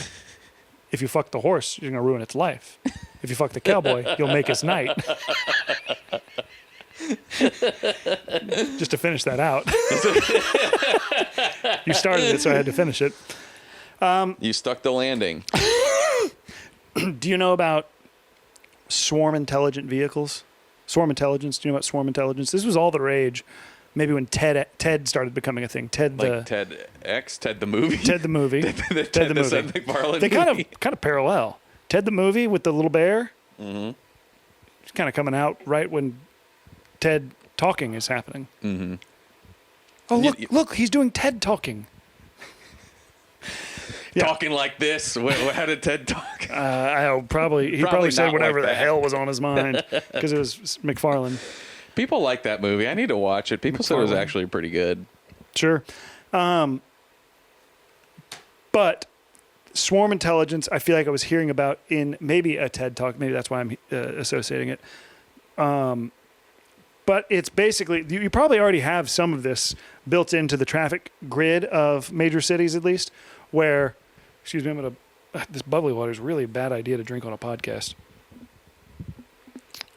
If you fuck the horse, you're going to ruin its life. If you fuck the cowboy, you'll make his night. Just to finish that out. You started it, so I had to finish it. You stuck the landing. Do you know about swarm intelligent vehicles? Swarm intelligence? Do you know about swarm intelligence? This was all the rage. Maybe when Ted started becoming a thing. Ted the movie. Ted the movie. Ted the movie. They kind of parallel. Ted the movie with the little bear. Mm-hmm. It's kind of coming out right when Ted talking is happening. Mm-hmm. Oh look, he's doing TED talking. Talking like this. How did Ted talk? He probably said whatever the hell was on his mind because it was McFarlane. People like that movie. I need to watch it. People said it was actually pretty good. Sure. But swarm intelligence, I feel like I was hearing about in maybe a TED Talk. Maybe that's why I'm associating it. But it's basically, you probably already have some of this built into the traffic grid of major cities, at least, where, excuse me, this bubbly water is really a bad idea to drink on a podcast.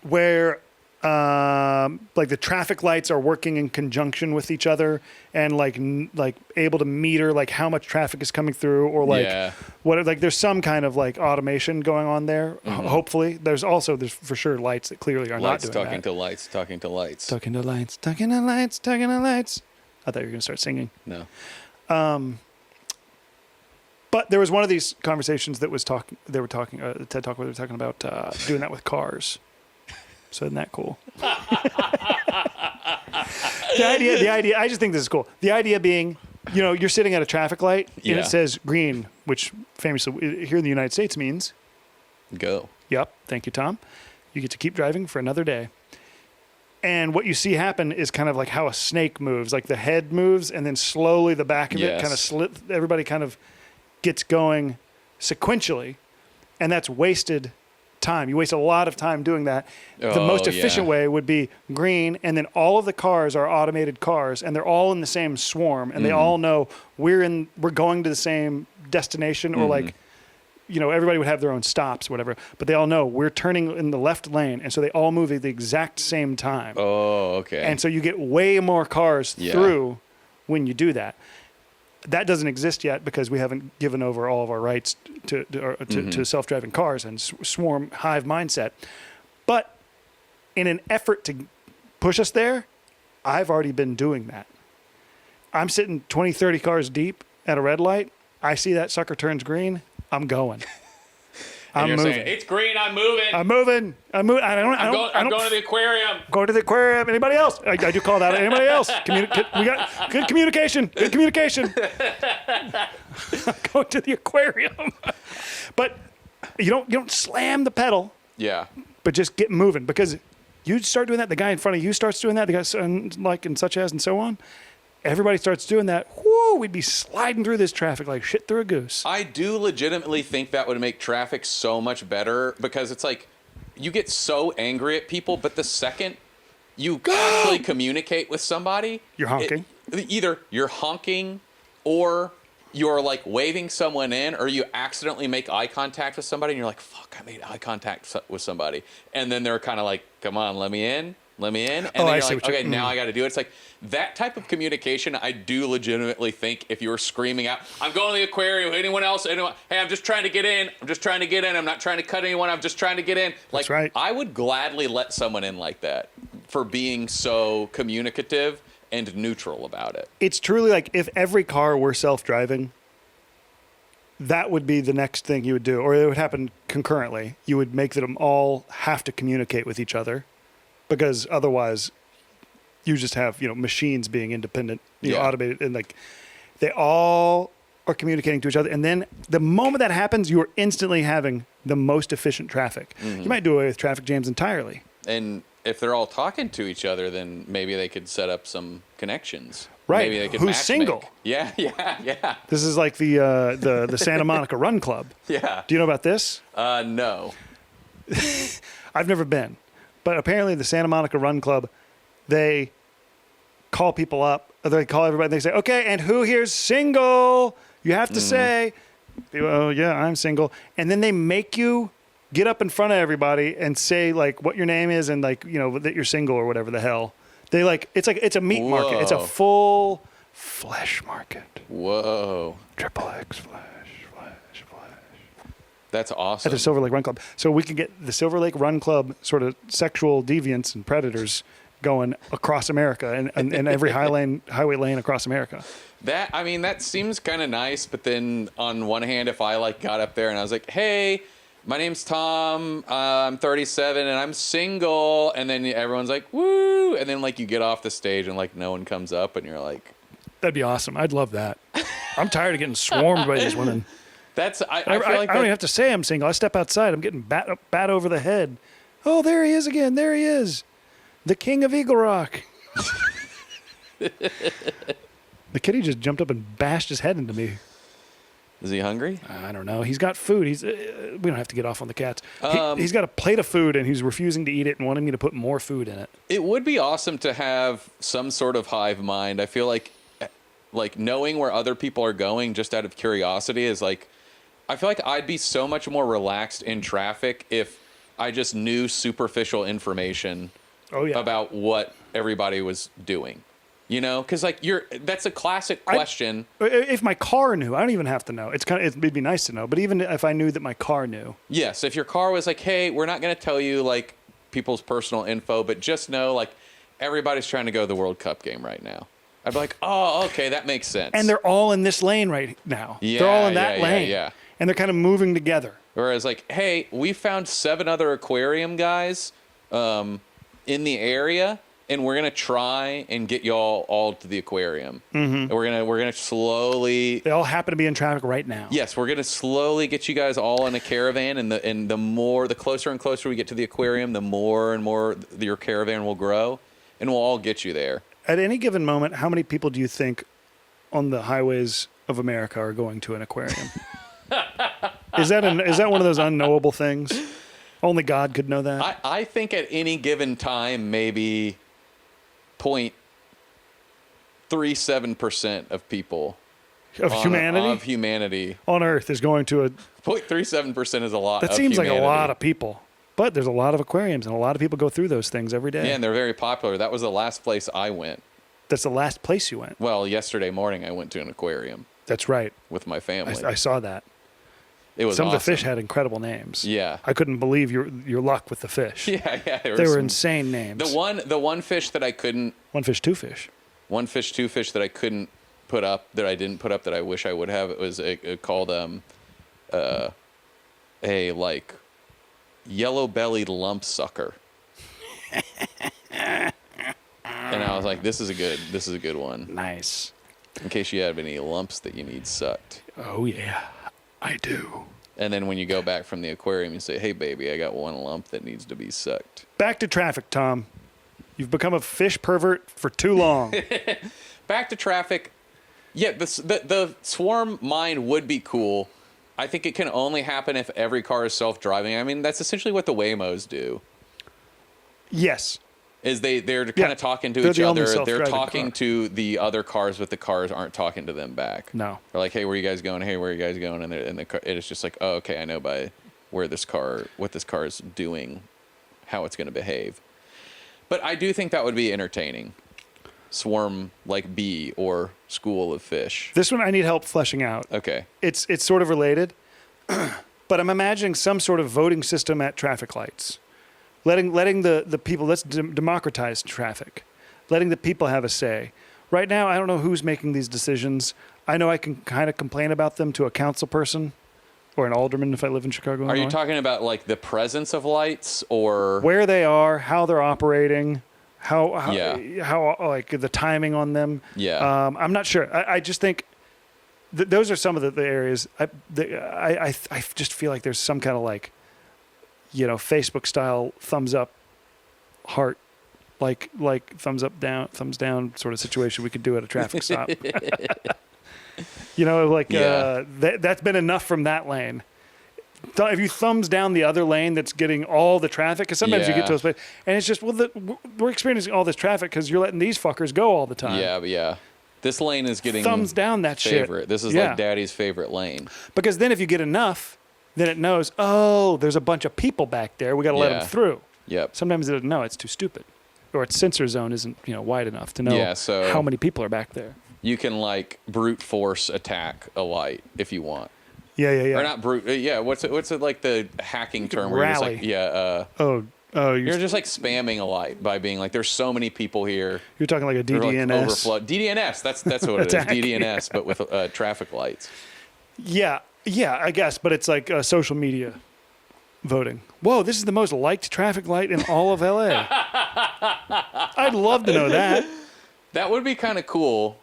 where like the traffic lights are working in conjunction with each other and like able to meter like how much traffic is coming through, or like what, like there's some kind of like automation going on there. Hopefully there's for sure lights that clearly are lights not doing talking that. to lights, talking to lights, talking to lights, talking to lights, talking to lights. I thought you were going to start singing. No. But there was one of these conversations that was talking, TED Talk where they were talking about doing that with cars. So isn't that cool? The idea, I just think this is cool. The idea being, you're sitting at a traffic light and it says green, which famously here in the United States means go. Yep. Thank you, Tom. You get to keep driving for another day. And what you see happen is kind of like how a snake moves, like the head moves and then slowly the back of it kind of everybody kind of gets going sequentially, and that's wasted time. You waste a lot of time doing that. The most efficient way would be green, and then all of the cars are automated cars, and they're all in the same swarm, and they all know we're going to the same destination, or like, everybody would have their own stops, whatever, but they all know we're turning in the left lane, and so they all move at the exact same time. Oh, okay. And so you get way more cars through when you do that. That doesn't exist yet because we haven't given over all of our rights to self-driving cars and swarm hive mindset. But in an effort to push us there, I've already been doing that. I'm sitting 20, 30 cars deep at a red light. I see that sucker turns green. I'm going. And you're saying, it's green, I'm moving. I'm moving. I'm going to the aquarium. Going to the aquarium. Anybody else? I do call that. Anybody else? We got good communication. Good communication. I'm going to the aquarium. But you don't slam the pedal. Yeah. But just get moving, because you start doing that. The guy in front of you starts doing that. The guy like and such as and so on. Everybody starts doing that. Whoo, we'd be sliding through this traffic like shit through a goose. I do legitimately think that would make traffic so much better, because it's like you get so angry at people, but the second you actually communicate with somebody, you're honking. Either you're honking, or you're like waving someone in, or you accidentally make eye contact with somebody and you're like, fuck, I made eye contact with somebody. And then they're kind of like, come on, let me in. And then you're like, okay, now I got to do it. It's like that type of communication. I do legitimately think if you were screaming out, I'm going to the aquarium, anyone else? Hey, I'm just trying to get in. I'm not trying to cut anyone. I'm just trying to get in. Like, that's right. I would gladly let someone in like that for being so communicative and neutral about it. It's truly like, if every car were self-driving, that would be the next thing you would do, or it would happen concurrently. You would make them all have to communicate with each other, because otherwise you just have, machines being independent, automated, and like they all are communicating to each other. And then the moment that happens, you are instantly having the most efficient traffic. You might do away with traffic jams entirely. And if they're all talking to each other, then maybe they could set up some connections. Right. Maybe they could Who's single? Yeah. This is like the Santa Monica Run Club. Yeah. Do you know about this? No. I've never been. But apparently the Santa Monica Run Club, they call people up, or they call everybody, and they say, okay, and who here's single? You have to say, oh, yeah, I'm single. And then they make you get up in front of everybody and say, like, what your name is and, like, that you're single or whatever the hell. They, like, it's a meat market. It's a full flesh market. Whoa. Triple X flesh. That's awesome. At the Silver Lake Run Club. So we can get the Silver Lake Run Club sort of sexual deviants and predators going across America and every highway lane across America. That seems kind of nice, but then on one hand, if I like got up there and I was like, hey, my name's Tom, I'm 37 and I'm single, and then everyone's like, woo, and then like you get off the stage and like no one comes up and you're like, that'd be awesome. I'd love that. I'm tired of getting swarmed by these women. I don't even have to say I'm single. I step outside. I'm getting bat over the head. Oh, there he is again. There he is. The king of Eagle Rock. The kitty just jumped up and bashed his head into me. Is he hungry? I don't know. He's got food. We don't have to get off on the cats. He's got a plate of food, and he's refusing to eat it and wanting me to put more food in it. It would be awesome to have some sort of hive mind. I feel like knowing where other people are going just out of curiosity is like, I feel like I'd be so much more relaxed in traffic if I just knew superficial information about what everybody was doing. You know, because like that's a classic question. If my car knew, I don't even have to know. It'd be nice to know. But even if I knew that my car knew. Yes, if your car was like, hey, we're not going to tell you like people's personal info, but just know like everybody's trying to go to the World Cup game right now. I'd be like, oh, okay, that makes sense. And they're all in this lane right now. Yeah, they're all in that lane. Yeah. And they're kind of moving together. Whereas like, hey, we found 7 other aquarium guys in the area. And we're gonna try and get y'all all to the aquarium. And we're gonna slowly. They all happen to be in traffic right now. Yes, we're gonna slowly get you guys all in a caravan, and the closer and closer we get to the aquarium, the more and more your caravan will grow, and we'll all get you there. At any given moment, how many people do you think on the highways of America are going to an aquarium? Is that one of those unknowable things? Only God could know that. I think at any given time, maybe 0.37% of people of humanity on Earth is going to a 0.37% is a lot. That seems like a lot of people, but there's a lot of aquariums and a lot of people go through those things every day. Yeah, and they're very popular. That was the last place I went. That's the last place you went. Well, yesterday morning I went to an aquarium. That's right. With my family. I saw that. It was Some awesome. of the fish had incredible names. Yeah. I couldn't believe your luck with the fish. Yeah. They were insane names. The one fish that I couldn't. One fish, two fish. One fish, two fish that I couldn't put up, that I didn't put up, that I wish I would have. It was called a like yellow-bellied lump sucker. And I was like, this is a good one. Nice. In case you have any lumps that you need sucked. Oh yeah. I do. And then when you go back from the aquarium, you say, hey, baby, I got one lump that needs to be sucked. Back to traffic, Tom. You've become a fish pervert for too long. Back to traffic. Yeah, the swarm mind would be cool. I think it can only happen if every car is self-driving. I mean, that's essentially what the Waymos do. Yes. Is they're kind of talking to each other. They're talking to the other cars, but the cars aren't talking to them back. No. They're like, hey, where are you guys going? Hey, where are you guys going? And the car, it's just like, oh, okay, I know by what this car is doing, how it's going to behave. But I do think that would be entertaining. Swarm like bee or school of fish. This one I need help fleshing out. Okay. It's sort of related, but I'm imagining some sort of voting system at traffic lights. Letting the people, let's democratize traffic. Letting the people have a say. Right now, I don't know who's making these decisions. I know I can kind of complain about them to a council person or an alderman if I live in Chicago. Are you talking about like the presence of lights or where they are, how they're operating, how like the timing on them? Yeah. I'm not sure. I just think those are some of the areas. I just feel like there's some kind of like, Facebook style thumbs up, heart, like thumbs up, down, thumbs down sort of situation we could do at a traffic stop. That's been enough from that lane. If you thumbs down the other lane that's getting all the traffic, because sometimes you get to those places, and it's just, we're experiencing all this traffic because you're letting these fuckers go all the time. Yeah. This lane is getting thumbs down that favorite. Shit. This is like daddy's favorite lane. Because then if you get enough, then it knows, oh, there's a bunch of people back there. We got to let them through. Yep. Sometimes it doesn't know. It's too stupid. Or its sensor zone isn't wide enough to know how many people are back there. You can like brute force attack a light if you want. Yeah. Or not brute. Yeah. What's it like the hacking term? Where rally. You're just like, you're just like spamming a light by being like, there's so many people here. You're talking like a DDNS. Like overflow. DDNS. That's what it is. DDNS, but with traffic lights. Yeah, I guess, but it's like social media voting. Whoa, this is the most liked traffic light in all of LA. I'd love to know that. That would be kind of cool.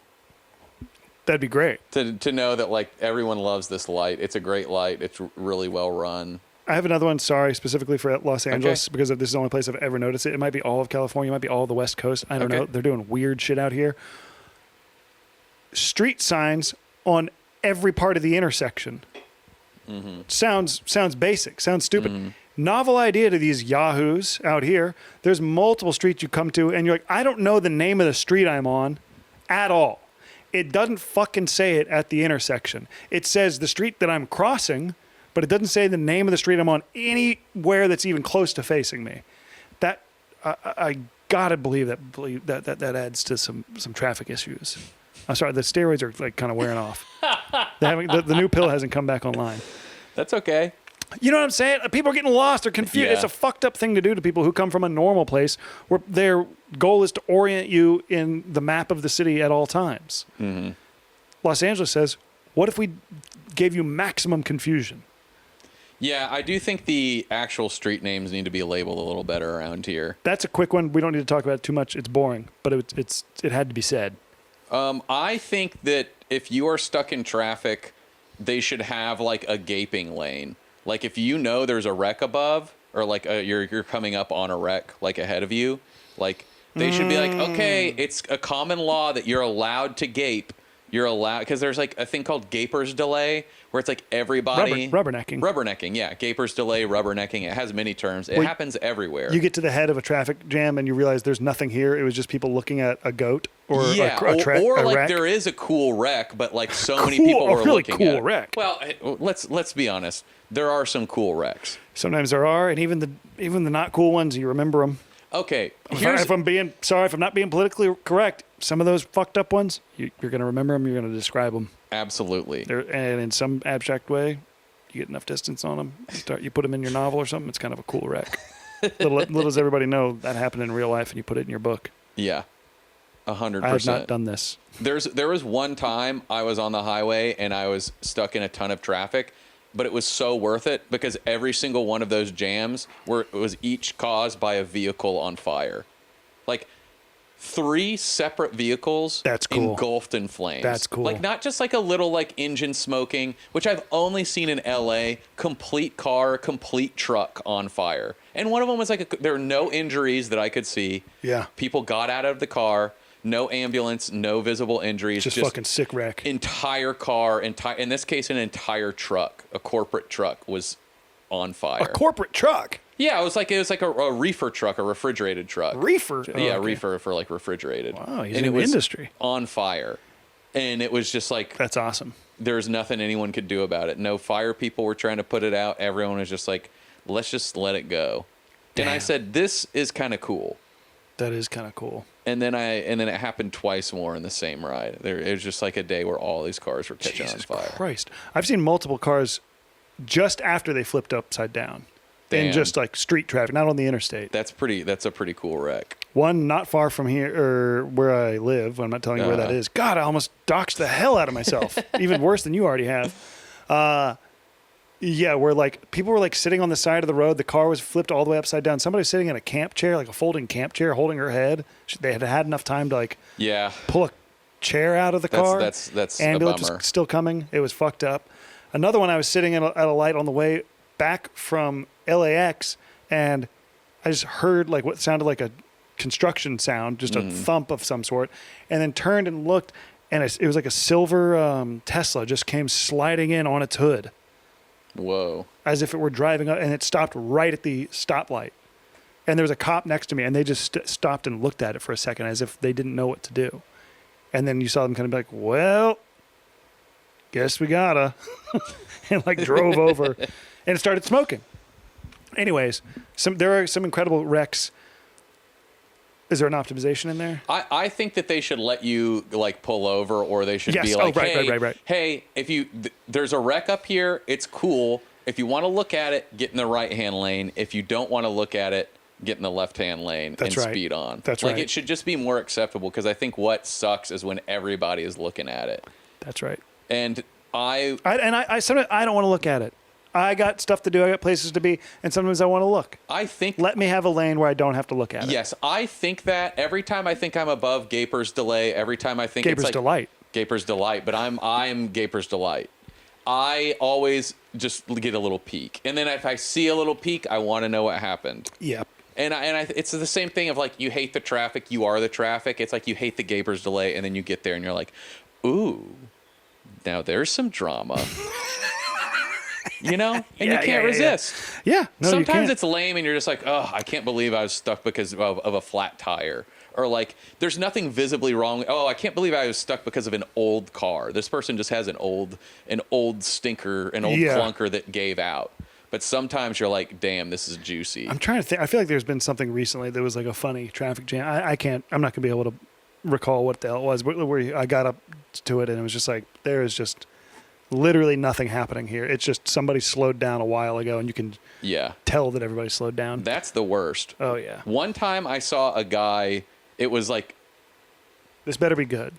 That'd be great. To know that like everyone loves this light. It's a great light. It's really well run. I have another one, specifically for Los Angeles, because this is the only place I've ever noticed it. It might be all of California. It might be all of the West Coast. I don't know. They're doing weird shit out here. Street signs on every part of the intersection. Mm-hmm. Sounds basic, sounds stupid. Mm-hmm. Novel idea to these yahoos out here. There's multiple streets you come to, and you're like, I don't know the name of the street I'm on at all. It doesn't fucking say it at the intersection. It says the street that I'm crossing, but it doesn't say the name of the street I'm on anywhere that's even close to facing me. That I gotta believe that adds to some traffic issues. I'm sorry, the steroids are like kind of wearing off. The new pill hasn't come back online. That's okay. You know what I'm saying? People are getting lost or confused. Yeah. It's a fucked up thing to do to people who come from a normal place where their goal is to orient you in the map of the city at all times. Mm-hmm. Los Angeles says, what if we gave you maximum confusion? Yeah, I do think the actual street names need to be labeled a little better around here. That's a quick one. We don't need to talk about it too much. It's boring, but it had to be said. I think that if you are stuck in traffic, they should have like a gaping lane. Like if you know there's a wreck above, or like you're coming up on a wreck like ahead of you, like they should be like, okay, it's a common law that you're allowed to gape. You're allowed, because there's like a thing called gaper's delay, where it's like everybody rubbernecking. Yeah, gaper's delay, rubbernecking. It has many terms. It happens everywhere. You get to the head of a traffic jam and you realize there's nothing here. It was just people looking at a goat or a like wreck. There is a cool wreck, but like so many people were really looking cool at it. Wreck. Well, let's be honest. There are some cool wrecks. Sometimes there are, and even the not cool ones, you remember them. Okay, if I'm not being politically correct, some of those fucked up ones, you're going to remember them. You're going to describe them. Absolutely. And in some abstract way, you get enough distance on them. You put them in your novel or something. It's kind of a cool wreck. little does everybody know that happened in real life, and you put it in your book. Yeah, 100%. I have not done this. There was one time I was on the highway and I was stuck in a ton of traffic. But it was so worth it because every single one of those jams was each caused by a vehicle on fire. Like 3 separate vehicles engulfed in flames. That's cool. Like not just like a little like engine smoking, which I've only seen in LA, complete car, complete truck on fire. And one of them was like, there were no injuries that I could see. Yeah. People got out of the car. No ambulance, no visible injuries. Just fucking sick wreck. Entire car, in this case, an entire truck, a corporate truck was on fire. A corporate truck? Yeah, it was like a reefer truck, a refrigerated truck. Reefer? Yeah, okay. Reefer for like refrigerated. Wow, he's in the industry. On fire. And it was just like... That's awesome. There's nothing anyone could do about it. No fire people were trying to put it out. Everyone was just like, let's just let it go. Damn. And I said, this is kind of cool. That is kind of cool. And then it happened twice more in the same ride. It was just like a day where all these cars were catching on fire. Jesus Christ. I've seen multiple cars just after they flipped upside down. Damn. In just like street traffic, not on the interstate. That's a pretty cool wreck. One not far from here, or where I live. I'm not telling you where that is. God, I almost doxed the hell out of myself. Even worse than you already have. Yeah, where like people were like sitting on the side of the road. The car was flipped all the way upside down. Somebody was sitting in a camp chair, like a folding camp chair, holding her head. They had enough time to like pull a chair out of the car. That's ambulance a bummer. Was still coming. It was fucked up. Another one, I was sitting at a light on the way back from LAX, and I just heard like what sounded like a construction sound, just a thump of some sort, and then turned and looked, and it was like a silver Tesla just came sliding in on its hood. Whoa. As if it were driving up, and it stopped right at the stoplight. And there was a cop next to me, and they just stopped and looked at it for a second as if they didn't know what to do. And then you saw them kind of be like, well, guess we gotta. And like drove over, and it started smoking. Anyways, there are some incredible wrecks. Is there an optimization in there? I think that they should let you like pull over, or they should be like, right. Hey, if there's a wreck up here, it's cool. If you want to look at it, get in the right-hand lane. If you don't want to look at it, get in the left-hand lane speed on. That's like, right. It should just be more acceptable, because I think what sucks is when everybody is looking at it. That's right. And I sometimes I don't want to look at it. I got stuff to do. I got places to be, and sometimes I want to look. Let me have a lane where I don't have to look at it. Yes, I think that every time I think I'm above Gaper's delay, every time I think Gaper's it's like delight. Gaper's delight, but I'm Gaper's delight. I always just get a little peek, and then if I see a little peek, I want to know what happened. Yep. And it's the same thing of like, you hate the traffic, you are the traffic. It's like you hate the Gaper's delay, and then you get there and you're like, ooh, now there's some drama. you know, and you can't resist. Yeah. No, sometimes it's lame and you're just like, oh, I can't believe I was stuck because of a flat tire. Or like, there's nothing visibly wrong. Oh, I can't believe I was stuck because of an old car. This person just has an old stinker, an old clunker that gave out. But sometimes you're like, damn, this is juicy. I'm trying to think. I feel like there's been something recently that was like a funny traffic jam. I'm not going to be able to recall what the hell it was, but where I got up to it and it was just like, there is just literally nothing happening here. It's just somebody slowed down a while ago and you can tell that everybody slowed down. That's the worst. Oh, yeah. One time I saw a guy, it was like... This better be good.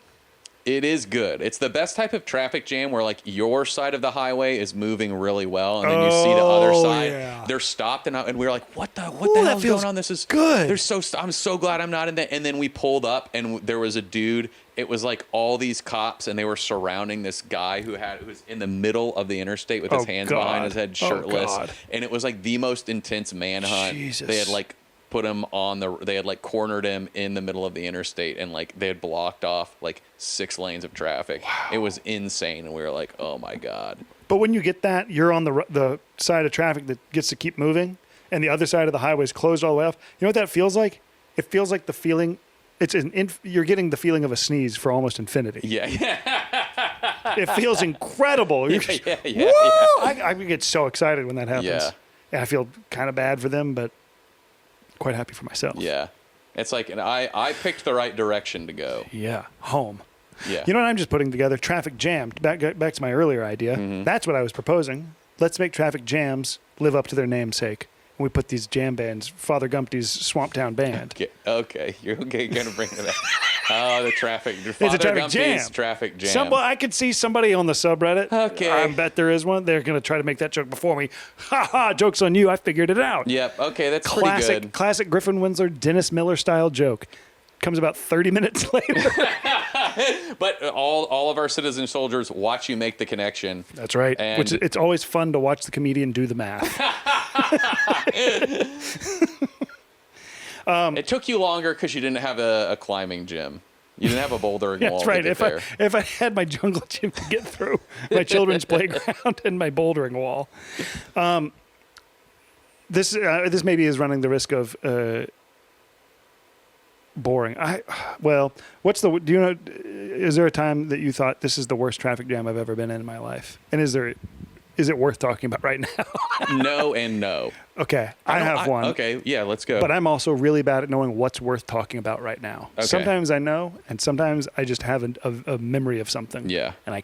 It is good. It's the best type of traffic jam where like your side of the highway is moving really well, and then you see the other side. They're stopped, and we were like, "What the hell's going on? This is good." I'm so glad I'm not in that. And then we pulled up, and there was a dude. It was like all these cops, and they were surrounding this guy who was in the middle of the interstate with his hands behind his head, shirtless, and it was like the most intense manhunt. Jesus. They had like put him they had like cornered him in the middle of the interstate, and like they had blocked off like 6 lanes of traffic. Wow. It was insane, and we were like, oh my God. But when you get that, you're on the side of traffic that gets to keep moving, and the other side of the highway is closed all the way off. You know what that feels like? It feels like the feeling, you're getting the feeling of a sneeze for almost infinity. Yeah. It feels incredible. Yeah. I get so excited when that happens. Yeah. And I feel kind of bad for them, but quite happy for myself. Yeah. It's like, and I picked the right direction to go. Yeah. Home. Yeah. You know what I'm just putting together? Traffic jam. Back to my earlier idea. Mm-hmm. That's what I was proposing. Let's make traffic jams live up to their namesake. And we put these jam bands, Father Gumpty's Swamp Town Band. Okay. You're going to bring it up. Oh, the traffic. It's a traffic jam. Traffic jam. I could see somebody on the subreddit. Okay. I bet there is one. They're going to try to make that joke before me. Ha ha, joke's on you. I figured it out. Yep. Okay, that's pretty good. Classic Griffin Winslow, Dennis Miller style joke. Comes about 30 minutes later. But all of our citizen soldiers watch you make the connection. That's right. Which it's always fun to watch the comedian do the math. It took you longer because you didn't have a climbing gym. You didn't have a bouldering wall. That's right. To get If I had my jungle gym to get through, my children's playground and my bouldering wall. This maybe is running the risk of boring. Do you know, is there a time that you thought this is the worst traffic jam I've ever been in my life? And is it worth talking about right now? No and no. Okay. I have one. Okay. Yeah, let's go. But I'm also really bad at knowing what's worth talking about right now. Okay. Sometimes I know, and sometimes I just have a memory of something. Yeah. And I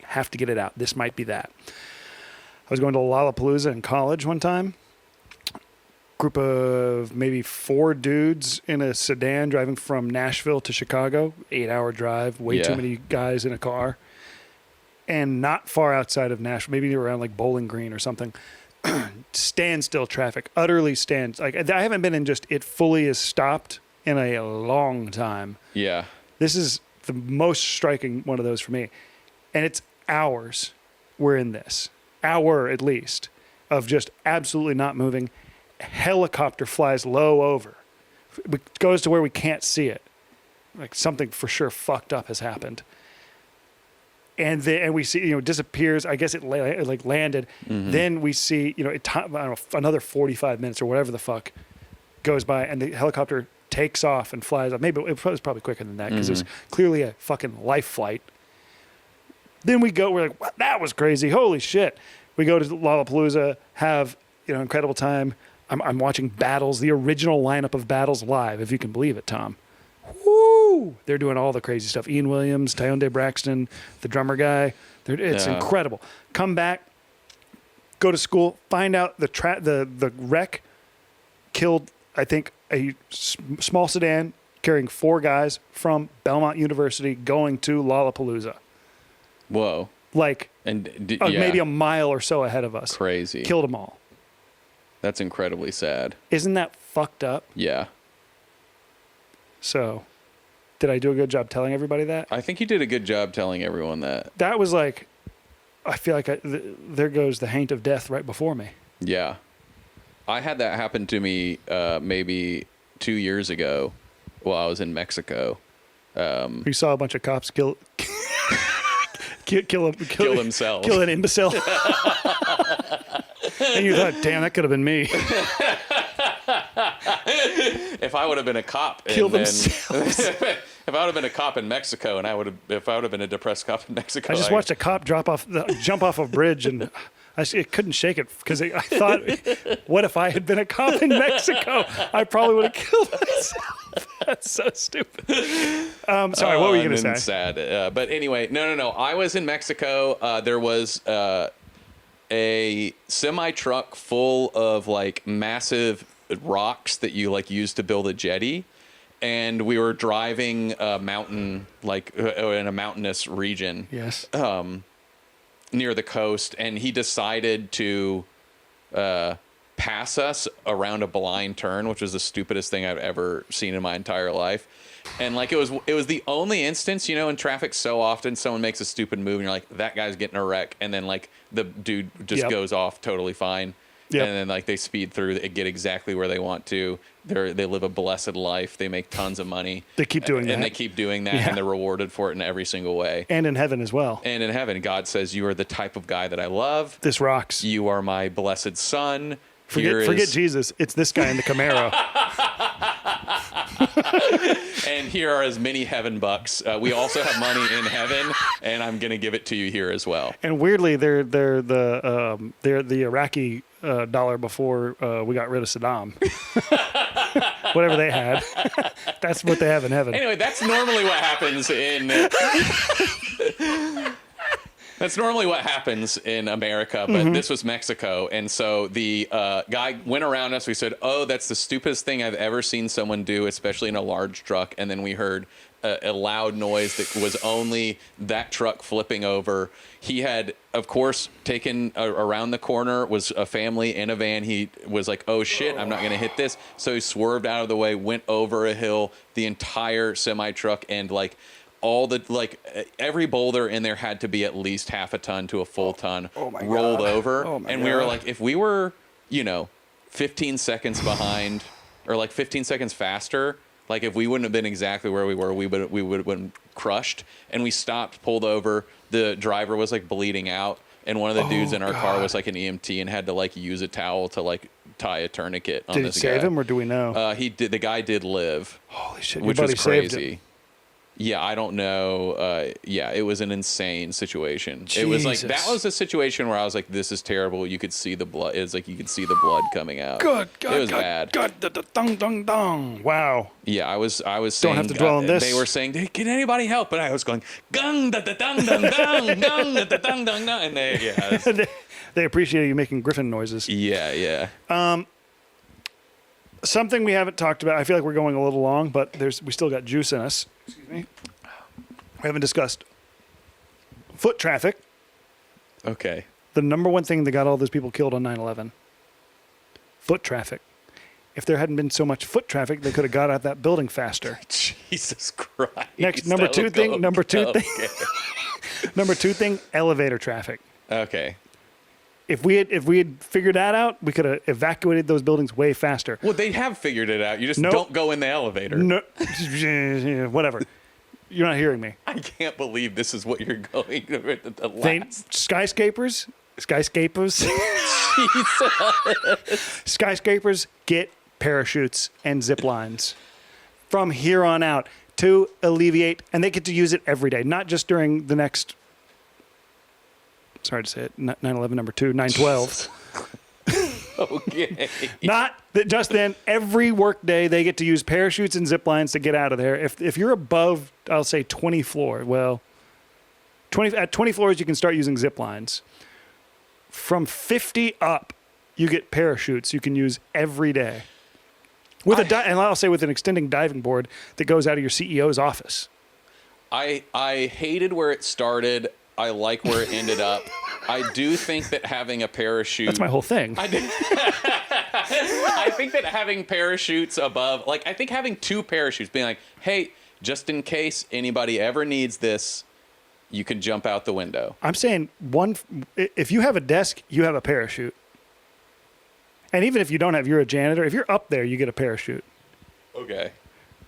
have to get it out. This might be that. I was going to Lollapalooza in college one time. Group of maybe 4 dudes in a sedan driving from Nashville to Chicago. 8-hour drive. Way too many guys in a car. And not far outside of Nashville, maybe around like Bowling Green or something. Standstill traffic, utterly stands. Like I haven't been in just it fully is stopped in a long time. Yeah, this is the most striking one of those for me, and it's hours. We're in this hour at least of just absolutely not moving. Helicopter flies low over, it goes to where we can't see it. Like something for sure fucked up has happened. And we see, disappears. I guess it landed. Mm-hmm. Then we see, I don't know, another 45 minutes or whatever the fuck goes by, and the helicopter takes off and flies up. Maybe it was probably quicker than that because it was clearly a fucking life flight. Then we're like, what? That was crazy. Holy shit. We go to Lollapalooza, have, incredible time. I'm watching Battles, the original lineup of Battles live, if you can believe it, Tom. Woo! They're doing all the crazy stuff. Ian Williams, Tyonde Braxton, the drummer guy. It's incredible. Come back, go to school, find out the wreck killed, I think, a small sedan carrying 4 guys from Belmont University going to Lollapalooza. Whoa. Maybe a mile or so ahead of us. Crazy. Killed them all. That's incredibly sad. Isn't that fucked up? Yeah. So, did I do a good job telling everybody that? I think you did a good job telling everyone that. That was like, I feel like there goes the haint of death right before me. Yeah. I had that happen to me maybe 2 years ago while I was in Mexico. You saw a bunch of cops kill himself. Kill an imbecile. And you thought, damn, that could have been me. If I would have been a cop, Kill themselves. If I would have been a cop in Mexico, and if I would have been a depressed cop in Mexico, I just watched a cop jump off a bridge, and it couldn't shake it because I thought, what if I had been a cop in Mexico? I probably would have killed myself. That's so stupid. Sorry, what were you going to say? Sad, but anyway, no. I was in Mexico. There was a semi truck full of like massive rocks that you like use to build a jetty. And we were driving a mountain, like in a mountainous region. Yes. Near the coast, and he decided to pass us around a blind turn, which was the stupidest thing I've ever seen in my entire life. And like it was the only instance, in traffic, so often someone makes a stupid move and you're like, that guy's getting a wreck, and then like the dude just goes off totally fine. Yep. And then like they speed through, they get exactly where they want to. They live a blessed life. They make tons of money. They keep doing that. And they keep doing that, and they're rewarded for it in every single way. And in heaven as well. And in heaven, God says, you are the type of guy that I love. This rocks. You are my blessed son. Forget Jesus. It's this guy in the Camaro. And here are as many heaven bucks. We also have money in heaven, and I'm going to give it to you here as well. And weirdly, they're the Iraqi dollar before we got rid of Saddam. Whatever they had, that's what they have in heaven. Anyway, that's normally what happens in. That's normally what happens in America, but this was Mexico. And so the guy went around us. We said, oh, that's the stupidest thing I've ever seen someone do, especially in a large truck. And then we heard a loud noise that was only that truck flipping over. He had, of course, taken around the corner, was a family in a van. He was like, oh, shit, I'm not going to hit this. So he swerved out of the way, went over a hill, the entire semi-truck, and like every boulder in there had to be at least half a ton to a full ton rolled over. And we were like, if we were, 15 seconds behind or like 15 seconds faster, like if we wouldn't have been exactly where we were, we would have been crushed. And we stopped, pulled over. The driver was like bleeding out. And one of the dudes in our car was like an EMT and had to like use a towel to like tie a tourniquet on this guy. Did it save him, or do we know? He did. The guy did live. Holy shit! Which was crazy. Yeah, I don't know. Yeah, it was an insane situation. Jesus. It was like, that was a situation where I was like, this is terrible. You could see the blood. It was like you could see the blood coming out. Good. It was bad. Dong. Wow. Yeah, I was saying. Don't have to dwell on this. They were saying, hey, can anybody help? But I was going, gung da da dung dung dung dung da da dung dung dung, and they appreciate you making Griffin noises. Yeah. Something we haven't talked about. I feel like we're going a little long, but we still got juice in us. Excuse me. We haven't discussed foot traffic. Okay. The number one thing that got all those people killed on 9/11. Foot traffic. If there hadn't been so much foot traffic, they could have got out that building faster. Jesus Christ. Next, number two thing, elevator traffic. Okay. If we had figured that out, we could have evacuated those buildings way faster. Well, they have figured it out. You just don't go in the elevator. No, whatever. You're not hearing me. I can't believe this is what you're going to the last. Skyscrapers. Skyscrapers get parachutes and zip lines from here on out to alleviate, and they get to use it every day, not just during the next. Sorry to say it. 9/11 number 2, 9/12. Okay. Not that just then. Every work day they get to use parachutes and zip lines to get out of there. If you're above, I'll say 20 floor. Well, 20 floors you can start using zip lines. From 50 up, you get parachutes you can use every day. And I'll say with an extending diving board that goes out of your CEO's office. I hated where it started. I like where it ended up. I do think that having a parachute... That's my whole thing. I think that having parachutes above... Like, I think having 2 parachutes, being like, hey, just in case anybody ever needs this, you can jump out the window. I'm saying if you have a desk, you have a parachute. And even if you don't have, you're a janitor. If you're up there, you get a parachute. Okay.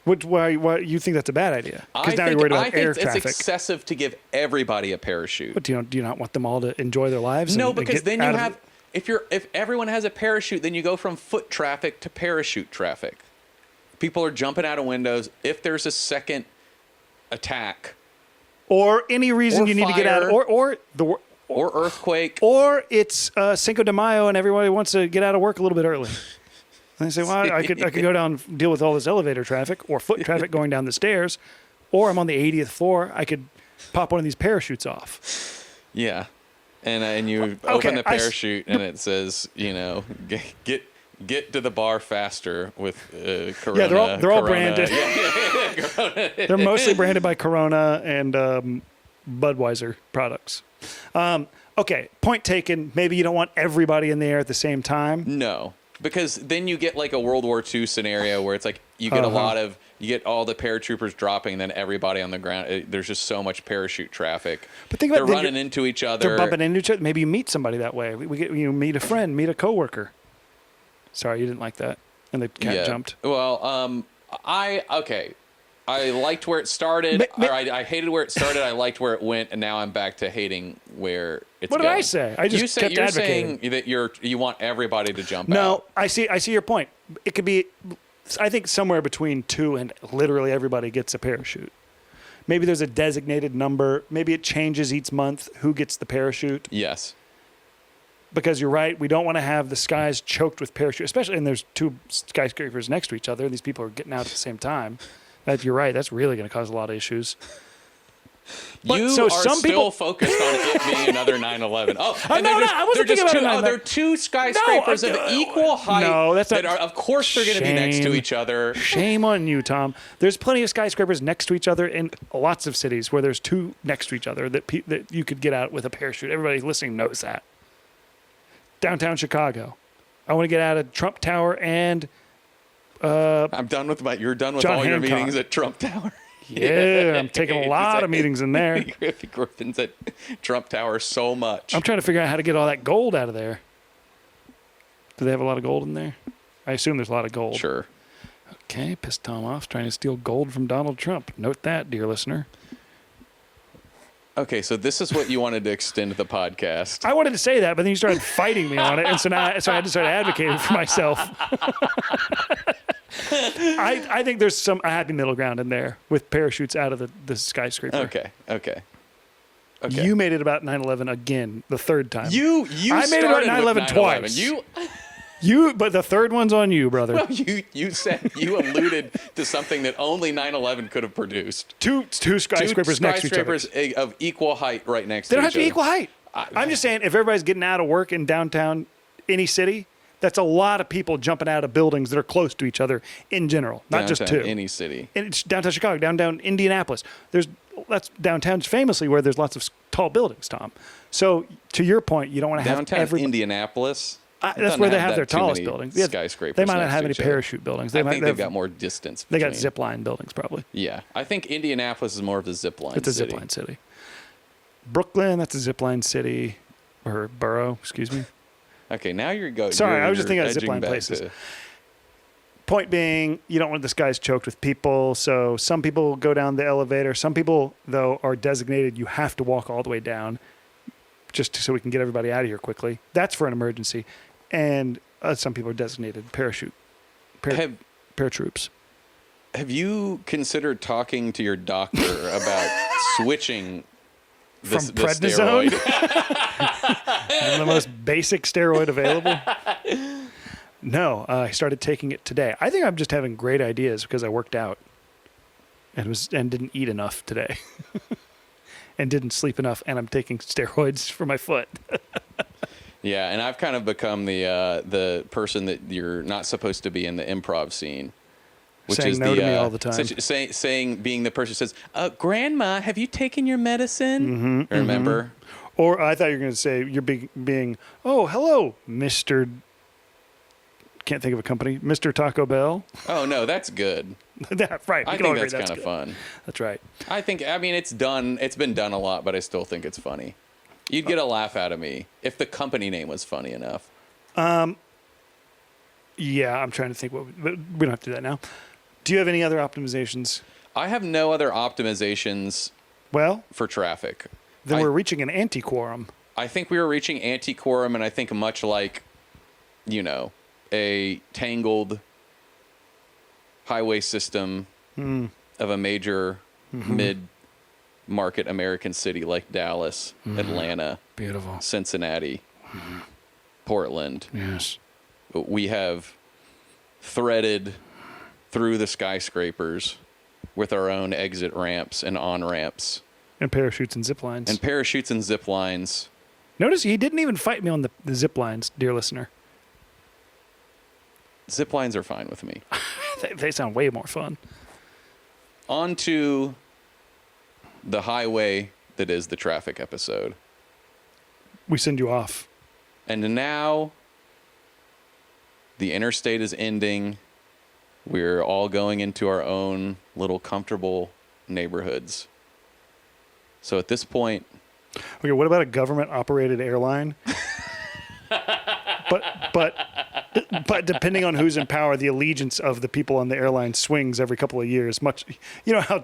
Why you think that's a bad idea? Because now you're worried about air traffic. It's excessive to give everybody a parachute. But do you not want them all to enjoy their lives? No, because then you have if everyone has a parachute, then you go from foot traffic to parachute traffic. People are jumping out of windows. If there's a second attack, or any reason or you need to get out, or earthquake, or it's Cinco de Mayo and everybody wants to get out of work a little bit early. And they say, well, I could go down and deal with all this elevator traffic or foot traffic going down the stairs, or I'm on the 80th floor. I could pop one of these parachutes off. Yeah, and you open the parachute and it says, get to the bar faster with Corona. Yeah, they're all branded. Corona. They're mostly branded by Corona and Budweiser products. Okay, point taken. Maybe you don't want everybody in the air at the same time. No, because then you get like a World War II scenario where it's like you get you get all the paratroopers dropping, then everybody on the ground. There's just so much parachute traffic. But think about they're running into each other. They're bumping into each other. Maybe you meet somebody that way. We get meet a friend, meet a coworker. Sorry, you didn't like that, and the cat jumped. Well, I liked where it started. I hated where it started. I liked where it went, and now I'm back to hating where it's going. What did I say? I just kept advocating. Saying that you want everybody to jump out. No, I see your point. It could be, I think, somewhere between 2 and literally everybody gets a parachute. Maybe there's a designated number. Maybe it changes each month who gets the parachute. Yes. Because you're right, we don't want to have the skies choked with parachutes, especially, and there's 2 skyscrapers next to each other. These people are getting out at the same time. You're right. That's really going to cause a lot of issues. Some people focused on it being another 9/11. Oh, and I wasn't thinking about it. There are 2 skyscrapers of equal height. No, that's not. Of course, they're going to be next to each other. Shame on you, Tom. There's plenty of skyscrapers next to each other in lots of cities where there's 2 next to each other that you could get out with a parachute. Everybody listening knows that. Downtown Chicago, I want to get out of Trump Tower and. I'm done with you're done with John all Hancock. your meetings at Trump Tower. Yeah, I'm taking a lot of meetings in there. Griffin's at Trump Tower so much. I'm trying to figure out how to get all that gold out of there. Do they have a lot of gold in there? I assume there's a lot of gold. Sure. Okay, pissed Tom off trying to steal gold from Donald Trump. Note that, dear listener. Okay, so this is what you wanted to extend the podcast. I wanted to say that, but then you started fighting me on it, and so I had to start advocating for myself. I think there's a happy middle ground in there with parachutes out of the skyscraper. Okay. You made it about 9/11 again, the third time. I made it about 9/11 twice. But the third one's on you, brother. Well, you said you alluded to something that only 9/11 could have produced. Two skyscrapers next to each other. Skyscrapers of equal height right next to each other. They don't have to be equal height. I'm just saying, if everybody's getting out of work in downtown any city, that's a lot of people jumping out of buildings that are close to each other in general, not just 2. Any city. And it's downtown Chicago, downtown Indianapolis. That's downtown's famously where there's lots of tall buildings, Tom. So to your point, you don't want to have downtown Indianapolis. That's where they have their tallest buildings. Skyscrapers. They might not have any parachute buildings. I think they've got more distance. They got zip line buildings, probably. Yeah, I think Indianapolis is more of a zip line. It's a zip line city. Brooklyn, that's a zip line city or borough. Excuse me. Okay, now you're going. Sorry, I was just thinking of zip line places. Point being, you don't want the skies choked with people. So some people go down the elevator. Some people, though, are designated. You have to walk all the way down, just so we can get everybody out of here quickly. That's for an emergency. And some people are designated paratroops. Have you considered talking to your doctor about switching this prednisone? steroid? The most basic steroid available? No, I started taking it today. I think I'm just having great ideas because I worked out and didn't eat enough today and didn't sleep enough, and I'm taking steroids for my foot. Yeah, and I've kind of become the person that you're not supposed to be in the improv scene. Which saying is no to me all the time. Being the person who says, Grandma, have you taken your medicine? Mm-hmm, remember? Mm-hmm. Or I thought you were going to say you're being, oh, hello, Mr. Can't think of a company. Mr. Taco Bell. Oh, no, that's good. Right. I think that's kind of fun. That's right. It's been done a lot, but I still think it's funny. You'd get a laugh out of me if the company name was funny enough. Yeah, I'm trying to think but we don't have to do that now. Do you have any other optimizations? I have no other optimizations for traffic. Then we're reaching an anti-quorum. I think we were reaching antiquorum, and I think much like, a tangled highway system of a major mid-market American city like Dallas, Atlanta, beautiful, Cincinnati, Portland. Yes. We have threaded through the skyscrapers with our own exit ramps and on-ramps. And parachutes and zip lines. Notice he didn't even fight me on the zip lines, dear listener. Zip lines are fine with me. They sound way more fun. On to the highway that is the traffic episode. We send you off. And now the interstate is ending. We're all going into our own little comfortable neighborhoods. So at this point... Okay, what about a government-operated airline? But depending on who's in power, the allegiance of the people on the airline swings every couple of years. Much, how,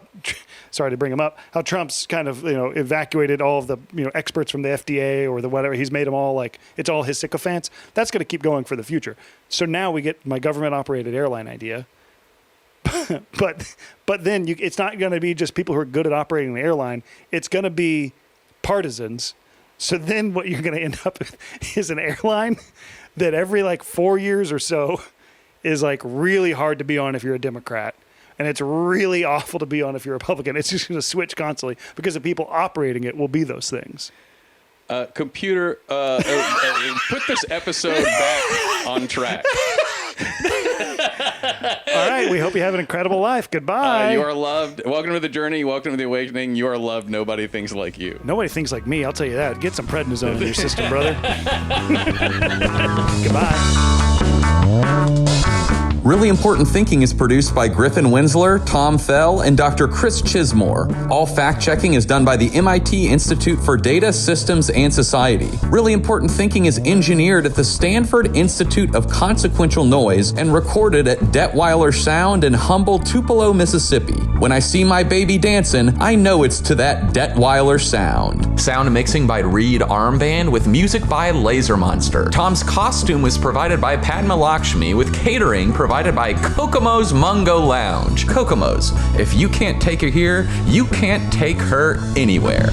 sorry to bring him up, how Trump's kind of, evacuated all of the, experts from the FDA or the whatever. He's made them all like, it's all his sycophants. That's going to keep going for the future. So now we get my government-operated airline idea. but then it's not going to be just people who are good at operating the airline. It's going to be partisans. So then what you're going to end up with is an airline that every 4 years or so is really hard to be on if you're a Democrat. And it's really awful to be on if you're a Republican. It's just going to switch constantly because the people operating it will be those things. Computer, put this episode back on track. All right. We hope you have an incredible life. Goodbye. You are loved. Welcome to the journey. Welcome to the awakening. You are loved. Nobody thinks like you. Nobody thinks like me. I'll tell you that. Get some prednisone in your system, brother. Goodbye. Really Important Thinking is produced by Griffin Winsler, Tom Fell, and Dr. Chris Chismore. All fact-checking is done by the MIT Institute for Data, Systems, and Society. Really Important Thinking is engineered at the Stanford Institute of Consequential Noise and recorded at Detweiler Sound in humble Tupelo, Mississippi. When I see my baby dancing, I know it's to that Detweiler sound. Sound mixing by Reed Armband with music by Laser Monster. Tom's costume was provided by Padma Lakshmi with catering provided by Kokomo's Mungo Lounge. Kokomo's, if you can't take her here, you can't take her anywhere.